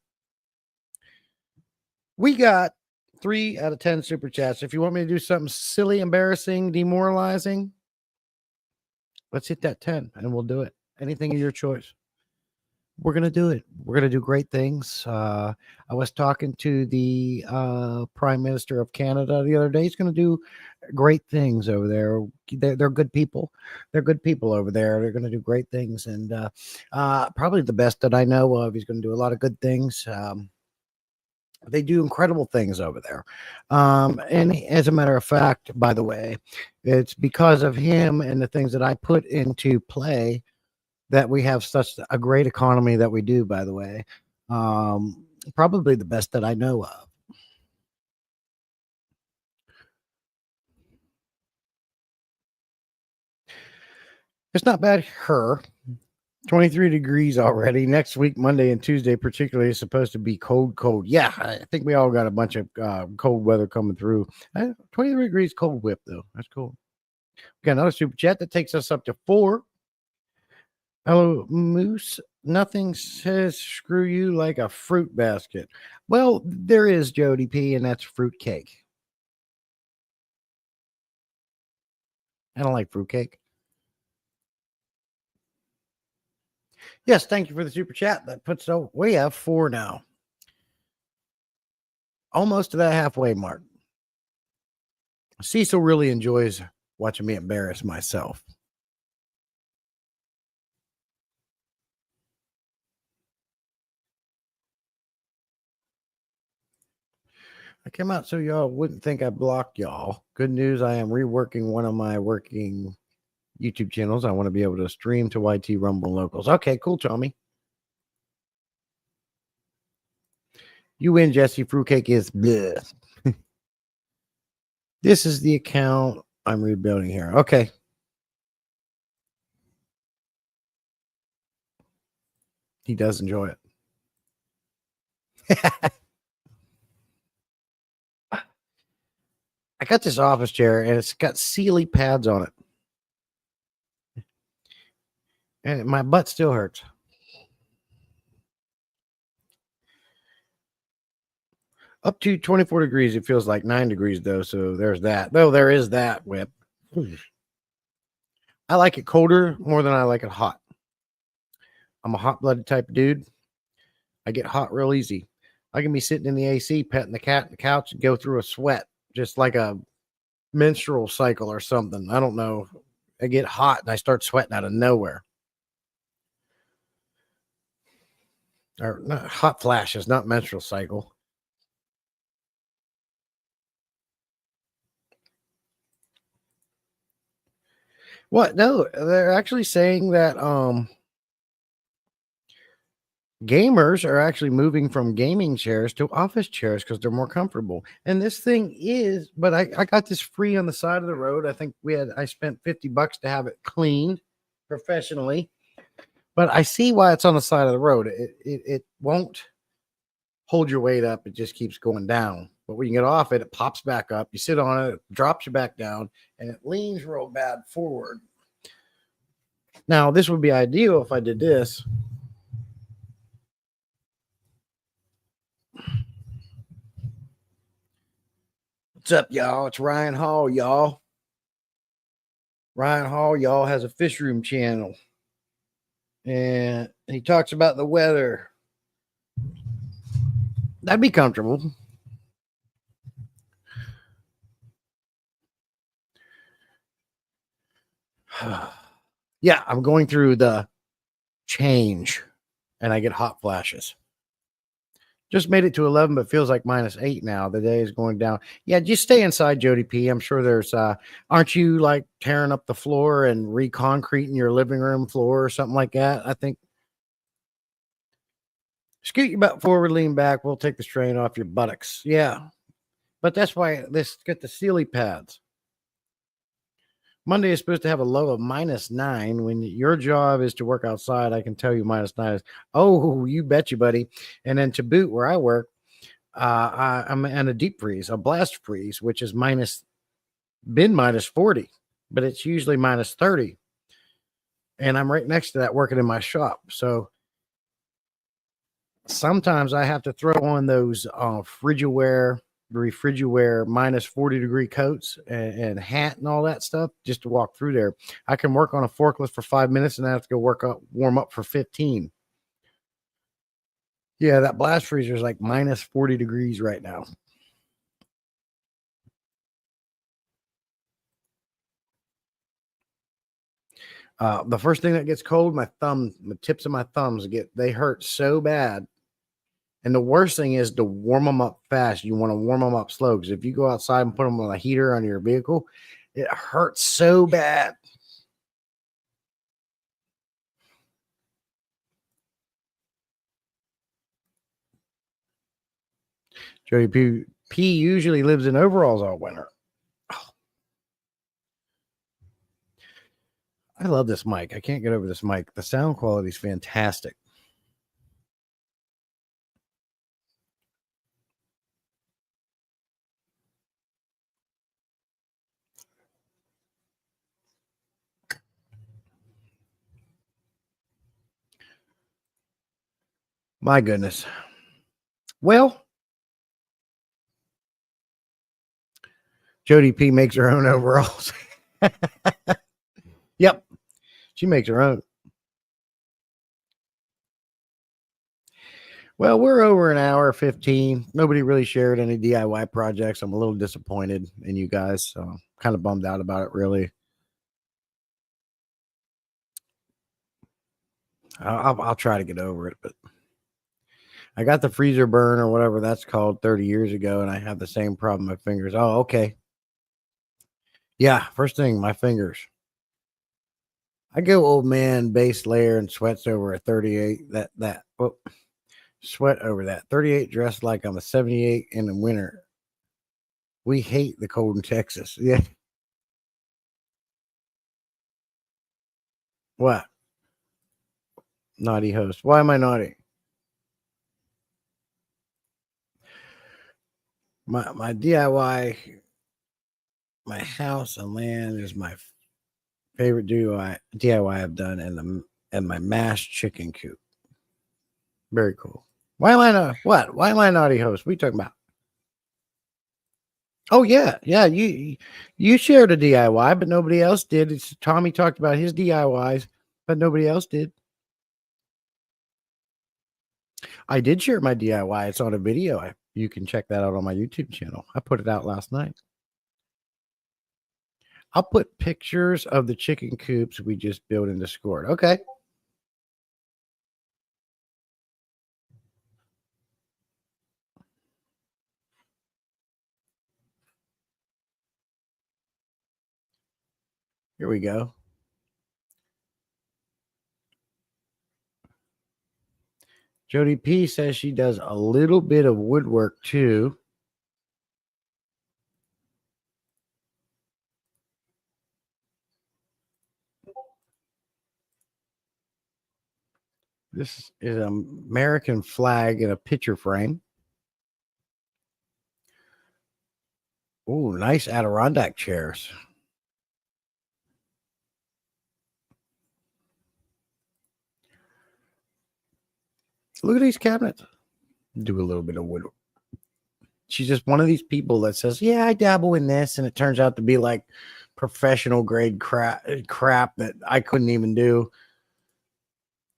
We got 3 out of 10 super chats. If you want me to do something silly, embarrassing, demoralizing, let's hit that 10 and we'll do it. Anything of your choice. We're going to do it. We're going to do great things. I was talking to the Prime Minister of Canada the other day. He's going to do great things over there. They're good people. They're good people over there. They're going to do great things. And probably the best that I know of. He's going to do a lot of good things. They do incredible things over there. And as a matter of fact, by the way, it's because of him and the things that I put into play that we have such a great economy that we do, by the way. Probably the best that I know of. It's not bad. 23 degrees already. Next week, Monday and Tuesday, particularly, is supposed to be cold. Yeah, I think we all got a bunch of cold weather coming through. 23 degrees cold whip, though. That's cool. We got another super chat that takes us up to 4. Hello, Moose. Nothing says screw you like a fruit basket. Well, there is, Jody P, and that's fruit cake. I don't like fruit cake. Yes, thank you for the super chat. That puts so we have 4 now. Almost to that halfway mark. Cecil really enjoys watching me embarrass myself. I came out so y'all wouldn't think I blocked y'all. Good news, I am reworking one of my working YouTube channels. I want to be able to stream to YT Rumble Locals. Okay, cool, Tommy. You win, Jesse. Fruitcake is bleh. This is the account I'm rebuilding here. Okay. He does enjoy it. I got this office chair and it's got Sealy pads on it. And my butt still hurts. Up to 24 degrees. It feels like 9 degrees, though. So there's that. Though there is that, Whip. I like it colder more than I like it hot. I'm a hot-blooded type of dude. I get hot real easy. I can be sitting in the AC, petting the cat on the couch, and go through a sweat, just like a menstrual cycle or something. I don't know. I get hot and I start sweating out of nowhere. Or not hot flashes, not menstrual cycle. What? No, they're actually saying that gamers are actually moving from gaming chairs to office chairs because they're more comfortable. And this thing is, but I got this free on the side of the road. I think I spent $50 to have it cleaned professionally. But I see why it's on the side of the road. It won't hold your weight up. It just keeps going down. But when you get off it, it pops back up. You sit on it, it drops you back down, and it leans real bad forward. Now, this would be ideal if I did this. What's up, y'all? It's Ryan Hall, y'all. Ryan Hall, y'all, has a fish room channel. And he talks about the weather. That'd be comfortable. Yeah, I'm going through the change and I get hot flashes. Just made it to 11, but feels like -8 now. The day is going down. Yeah, just stay inside, Jody P. I'm sure there's, aren't you like tearing up the floor and reconcreting your living room floor or something like that? I think. Scoot your butt forward, lean back. We'll take the strain off your buttocks. Yeah, but that's why let's get the Sealy pads. Monday is supposed to have a low of -9. When your job is to work outside, I can tell you -9 is, oh, you betcha, buddy. And then to boot, where I work, I'm in a deep freeze, a blast freeze, which is been -40, but it's usually -30. And I'm right next to that working in my shop. So sometimes I have to throw on those Frigidaire -40-degree coats and hat and all that stuff just to walk through there. I can work on a forklift for 5 minutes and I have to go warm up for 15. Yeah, that blast freezer is like -40 degrees right now. The first thing that gets cold, the tips of my thumbs they hurt so bad. And the worst thing is to warm them up fast. You want to warm them up slow because if you go outside and put them on a heater on your vehicle, it hurts so bad. Jody P usually lives in overalls all winter. Oh. I love this mic. I can't get over this mic. The sound quality is fantastic. My goodness. Well, Jody P makes her own overalls. Yep. She makes her own. Well, we're over an hour 15. Nobody really shared any DIY projects. I'm a little disappointed in you guys. So I'm kind of bummed out about it, really. I'll try to get over it, but I got the freezer burn or whatever that's called 30 years ago, and I have the same problem with my fingers. Oh, okay. Yeah, first thing, my fingers. I go old man base layer and sweats over a 38. Sweat over that 38 dressed like I'm a 78 in the winter. We hate the cold in Texas. Yeah. What? Naughty host. Why am I naughty? My DIY, my house and land is my favorite DIY I've done, and my mashed chicken coop. Very cool. Why am I not? What? Why am I a naughty host? What are you talking about? Oh yeah, yeah. You shared a DIY, but nobody else did. Tommy talked about his DIYs, but nobody else did. I did share my DIY. It's on a video. You can check that out on my YouTube channel. I put it out last night. I'll put pictures of the chicken coops we just built in Discord. Okay. Here we go. Jody P says she does a little bit of woodwork too. This is an American flag in a picture frame. Oh, nice Adirondack chairs. Look at these cabinets. Do a little bit of woodwork. She's just one of these people that says, yeah, I dabble in this. And it turns out to be like professional grade crap that I couldn't even do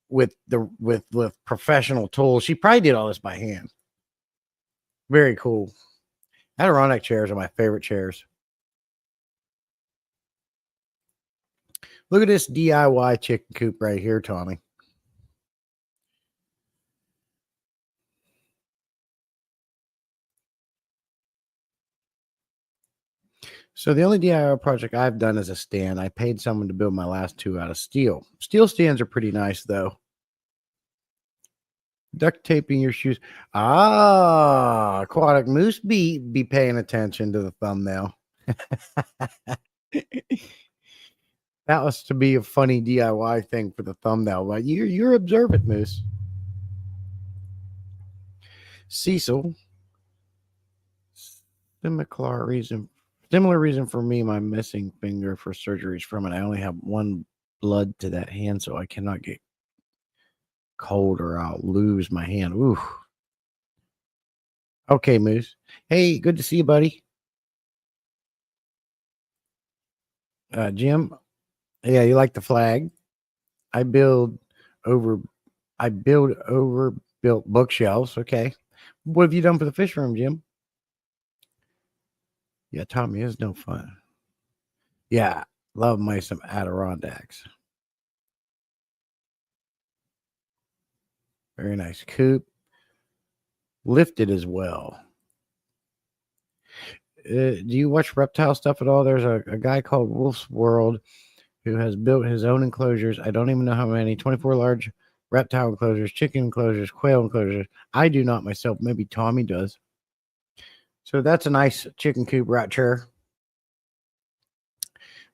with professional tools. She probably did all this by hand. Very cool. Adirondack chairs are my favorite chairs. Look at this DIY chicken coop right here, Tommy. So the only DIY project I've done is a stand. I paid someone to build my last two out of steel. Steel stands are pretty nice, though. Duct taping your shoes. Ah, Aquatic Moose be paying attention to the thumbnail. That was to be a funny DIY thing for the thumbnail, but you're observant, Moose. Cecil. Similar reason for me, my missing finger for surgeries from it. I only have one blood to that hand, so I cannot get cold or I'll lose my hand. Ooh. Okay, Moose. Hey, good to see you, buddy. Jim. Yeah, you like the flag? I build overbuilt bookshelves. Okay. What have you done for the fish room, Jim? Yeah, Tommy is no fun. Yeah, love my some Adirondacks. Very nice coop. Lifted as well. Do you watch reptile stuff at all? There's a guy called Wolf's World who has built his own enclosures. I don't even know how many. 24 large reptile enclosures, chicken enclosures, quail enclosures. I do not myself. Maybe Tommy does. So that's a nice chicken coop right here.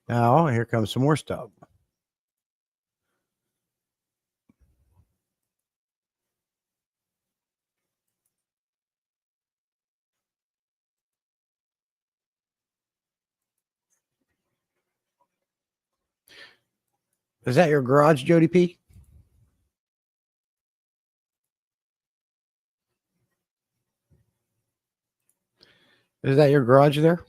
Now, here comes some more stuff. Is that your garage, Jody P? Is that your garage there?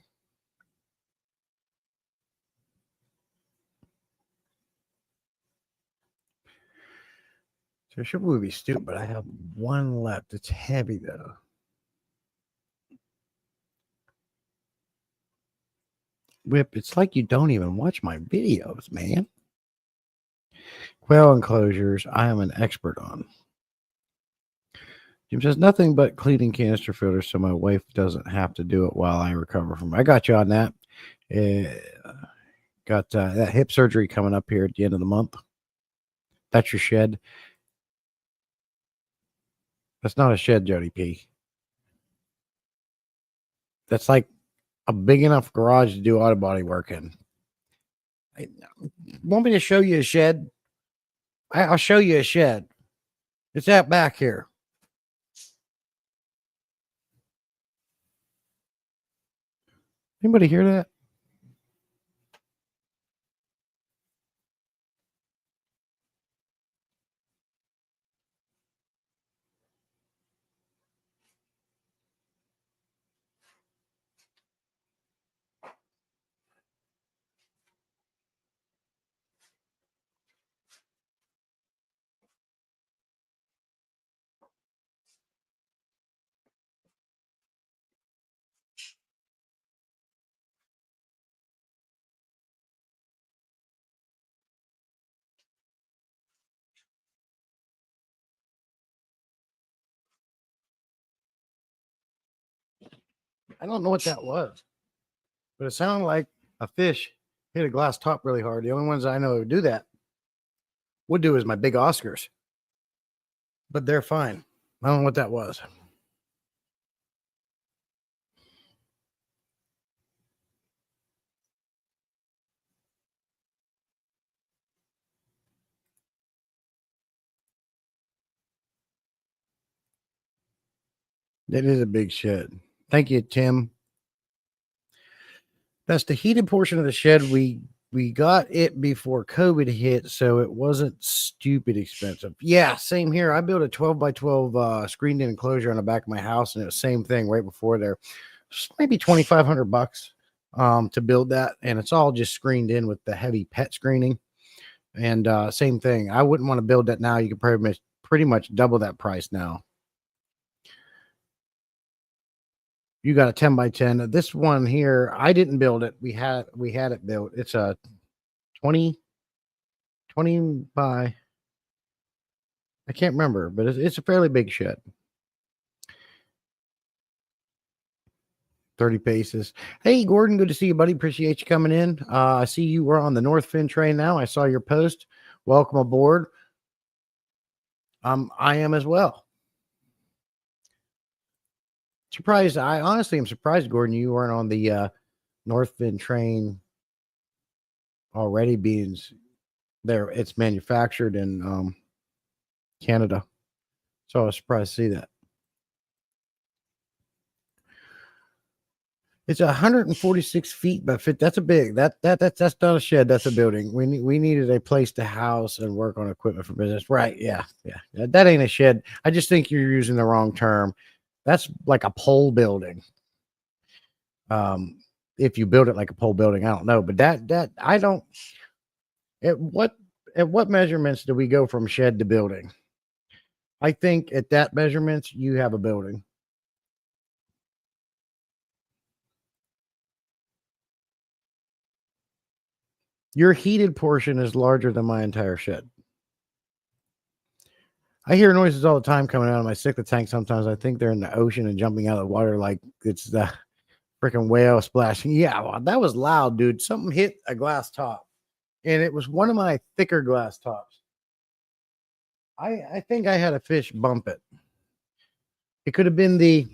So it should be stupid, but I have one left. It's heavy though. Whip, it's like you don't even watch my videos, man. Quail enclosures, I am an expert on. Jim says nothing but cleaning canister filters so my wife doesn't have to do it while I recover from it. I got you on that. Got that hip surgery coming up here at the end of the month. That's your shed. That's not a shed, Jody P. That's like a big enough garage to do auto body work in. Want me to show you a shed? I'll show you a shed. It's out back here. Anybody hear that? I don't know what that was, but it sounded like a fish hit a glass top really hard. The only ones I know who do that would do is my big Oscars. but they're fine. I don't know what that was. That is a big shed. Thank you, Tim. That's the heated portion of the shed. We got it before COVID hit, so it wasn't stupid expensive. Yeah, same here. I built a 12 by 12 screened in enclosure on the back of my house, and it was the same thing right before there. Maybe $2,500 to build that, and it's all just screened in with the heavy pet screening. And same thing. I wouldn't want to build that now. You could pretty much double that price now. You got a 10 by 10. This one here, I didn't build it. We had it built. It's a 20 by, I can't remember, but it's a fairly big shed. 30 paces. Hey, Gordon, good to see you, buddy. Appreciate you coming in. I see you were on the North Fin train now. I saw your post. Welcome aboard. I am as well. Surprised. I honestly am surprised, Gordon, you weren't on the North Fin train already, being there. It's manufactured in Canada, so I was surprised to see that. It's 146 feet by 50. That's a big. That's not a shed. That's a building. We needed a place to house and work on equipment for business. Right? Yeah. That ain't a shed. I just think you're using the wrong term. That's like a pole building. If you build it like a pole building, I don't know, but that I don't. At what measurements do we go from shed to building? I think at that measurements, you have a building. Your heated portion is larger than my entire shed. I hear noises all the time coming out of my cichlid tank. Sometimes I think they're in the ocean and jumping out of the water like it's the freaking whale splashing. Yeah, well, that was loud, dude. Something hit a glass top, and it was one of my thicker glass tops. I think I had a fish bump it. It could have been the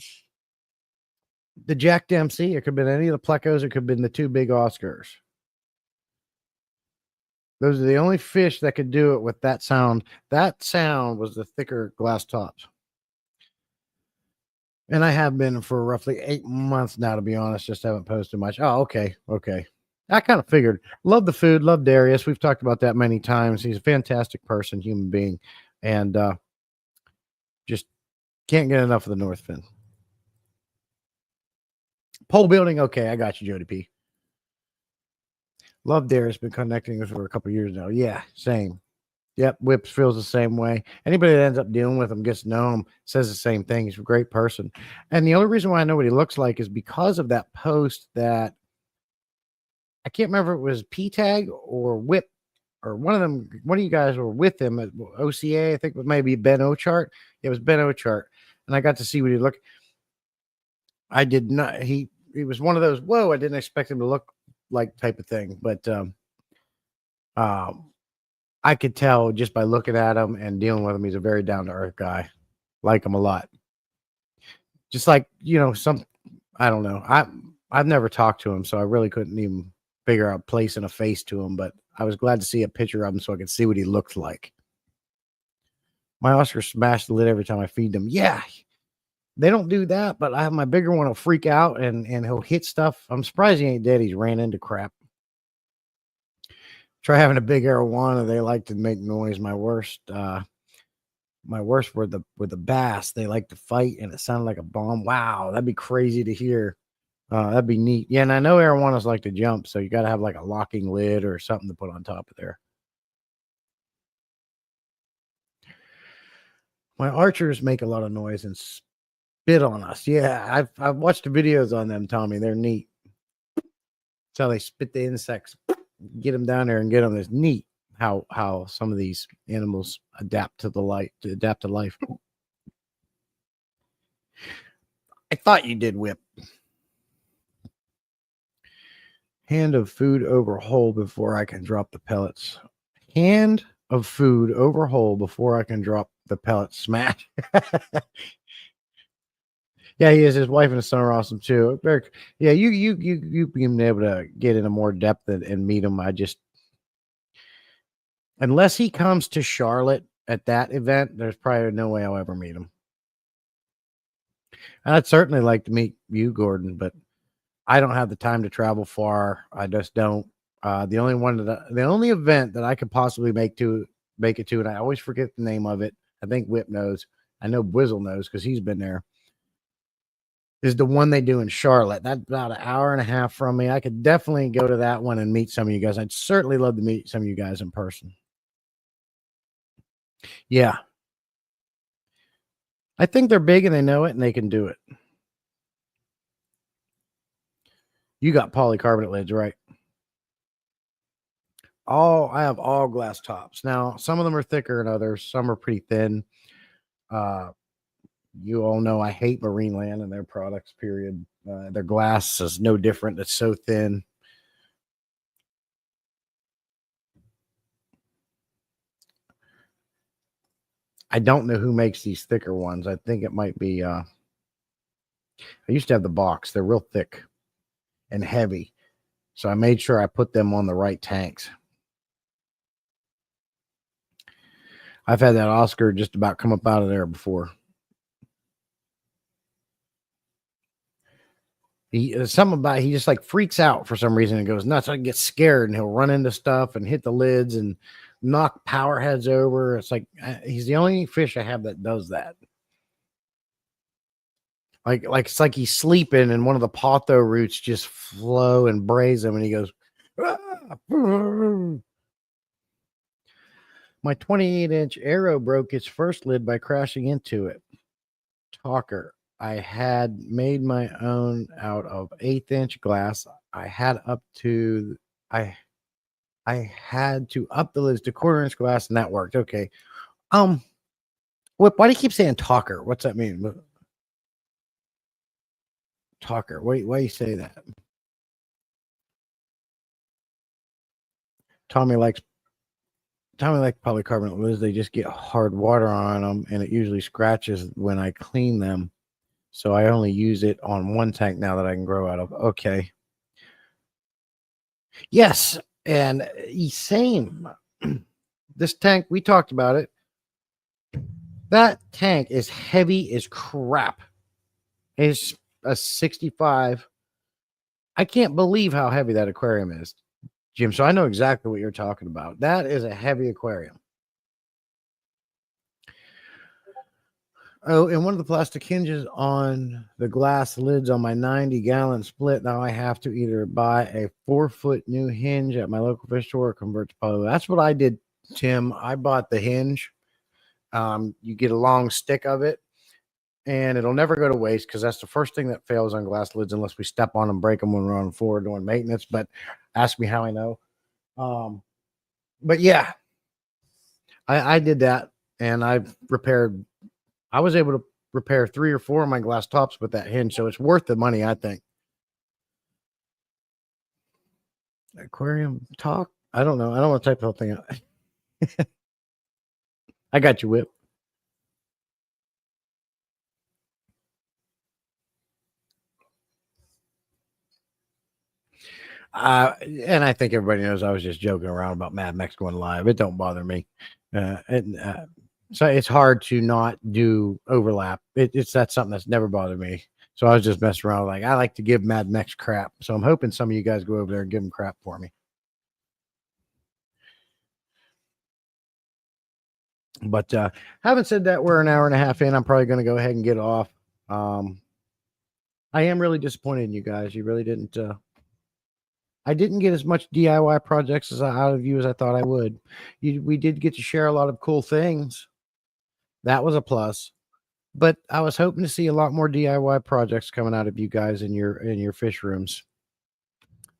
Jack Dempsey. It could have been any of the plecos. It could have been the two big Oscars. Those are the only fish that could do it with that sound. That sound was the thicker glass tops. And I have been for roughly 8 months now, to be honest. Just haven't posted much. Oh, okay. I kind of figured. Love the food. Love Darius. We've talked about that many times. He's a fantastic person, human being. And just can't get enough of the North Fin. Pole building. Okay, I got you, Jody P. Love Darius. Been connecting with for a couple years now. Yeah, same. Yep, Whips feels the same way. Anybody that ends up dealing with him, gets to know him, says the same thing. He's a great person. And the only reason why I know what he looks like is because of that post that I can't remember if it was P-Tag or Whip or one of them. One of you guys were with him at OCA. I think it was maybe Ben Ochart. It was Ben Ochart. And I got to see what he looked. I did not. He was one of those, whoa, I didn't expect him to look like type of thing. But I could tell just by looking at him and dealing with him, he's a very down-to-earth guy. Like him a lot. Just like, I don't know. I've never talked to him, so I really couldn't even figure out placing a face to him, but I was glad to see a picture of him so I could see what he looked like. My Oscar smashed the lid every time I feed them. Yeah, they don't do that, but I have my bigger one will freak out and he'll hit stuff. I'm surprised he ain't dead. He's ran into crap. Try having a big arowana. They like to make noise. My worst were the bass. They like to fight, and it sounded like a bomb. Wow, that'd be crazy to hear. That'd be neat. Yeah, and I know arowanas like to jump, so you got to have like a locking lid or something to put on top of there. My archers make a lot of noise and spit on us. Yeah, I've watched the videos on them, Tommy. They're neat. That's how they spit the insects. Get them down there and get them. It's neat how some of these animals adapt to life. I thought you did, Whip. Hand of food over hole before I can drop the pellets. Hand of food over hole before I can drop the pellet smash. Yeah, he is. His wife and his son are awesome too. Yeah, you've been able to get into more depth and meet him. I just, unless he comes to Charlotte at that event, there's probably no way I'll ever meet him. I'd certainly like to meet you, Gordon, but I don't have the time to travel far. I just don't. The only event that I could possibly make it to, and I always forget the name of it. I think Whip knows. I know Bwizzle knows because he's been there. Is the one they do in Charlotte. That's about an hour and a half from me. I could definitely go to that one and meet some of you guys. I'd certainly love to meet some of you guys in person. Yeah. I think they're big and they know it and they can do it. You got polycarbonate lids, right? I have all glass tops. Now, some of them are thicker than others. Some are pretty thin. You all know I hate Marineland and their products, period. Their glass is no different. It's so thin. I don't know who makes these thicker ones. I think it might be, I used to have the box. They're real thick and heavy. So I made sure I put them on the right tanks. I've had that Oscar just about come up out of there before. He just like freaks out for some reason and goes nuts. I get scared and he'll run into stuff and hit the lids and knock power heads over. It's like he's the only fish I have that does that. Like it's like he's sleeping and one of the potho roots just flow and braze him and he goes, ah! My 28-inch Arrow broke its first lid by crashing into it. Talker. I had made my own out of 1/8-inch glass. I had to up the lids to 1/4-inch glass, and that worked. Okay. Whip, why do you keep saying talker? What's that mean? Talker. Why you say that? Tommy likes polycarbonate lids. They just get hard water on them, and it usually scratches when I clean them. So I only use it on one tank now that I can grow out of. Okay. Yes. And same. This tank, we talked about it. That tank is heavy as crap. It's a 65. I can't believe how heavy that aquarium is, Jim. So I know exactly what you're talking about. That is a heavy aquarium. Oh, and one of the plastic hinges on the glass lids on my 90-gallon split. Now I have to either buy a 4-foot new hinge at my local fish store or convert to poly. That's what I did, Tim. I bought the hinge. You get a long stick of it, and it'll never go to waste because that's the first thing that fails on glass lids unless we step on them, break them when we're on the floor doing maintenance. But ask me how I know. But yeah, I did that, and I've repaired. I was able to repair 3 or 4 of my glass tops with that hinge, so it's worth the money, I think. Aquarium talk? I don't know. I don't want to type the whole thing out. I got you, Whip. And I think everybody knows I was just joking around about Mad Max going live. It don't bother me. So it's hard to not do overlap. That's something that's never bothered me. So I was just messing around. Like, I like to give Mad Max crap. So I'm hoping some of you guys go over there and give them crap for me. But having said that, we're an hour and a half in. I'm probably going to go ahead and get off. I am really disappointed in you guys. You really didn't. I didn't get as much DIY projects out of you as I thought I would. We did get to share a lot of cool things. That was a plus. But I was hoping to see a lot more DIY projects coming out of you guys in your fish rooms.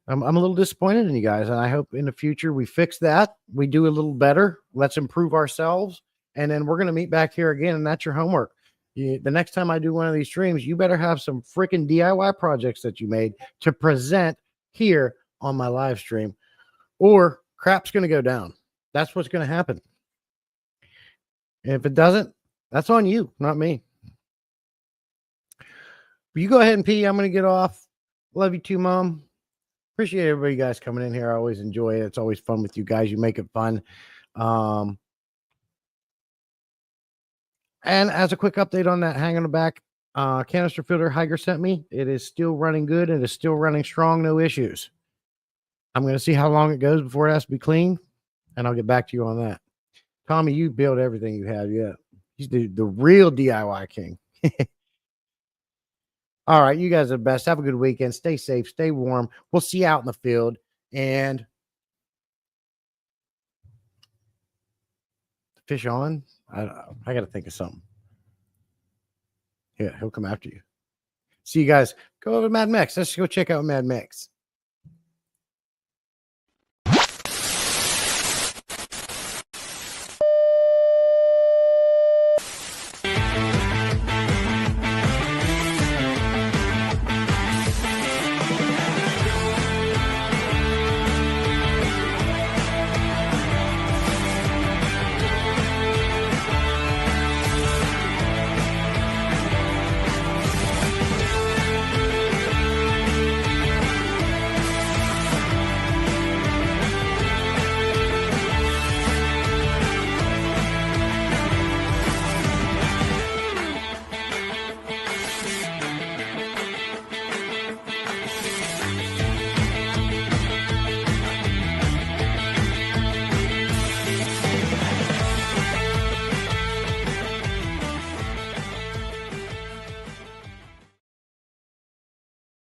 I'm a little disappointed in you guys, and I hope in the future we fix that. We do a little better. Let's improve ourselves, and then we're going to meet back here again, and that's your homework. The next time I do one of these streams, you better have some freaking DIY projects that you made to present here on my live stream, or crap's going to go down. That's what's going to happen. And if it doesn't, That's on you, not me. But you go ahead and pee. I'm going to get off. Love you too, Mom. Appreciate everybody, guys, coming in here. I always enjoy it. It's always fun with you guys. You make it fun. And as a quick update on that hang on the back canister filter Higer sent me, it is still running good. It is still running strong. No issues. I'm going to see how long it goes before it has to be cleaned, and I'll get back to you on that. Tommy, you build everything you have. Yeah. He's the real DIY king. All right. You guys are the best. Have a good weekend. Stay safe. Stay warm. We'll see you out in the field. And fish on. I got to think of something. Yeah, he'll come after you. See you guys. Go over to Mad Mex. Let's go check out Mad Mex.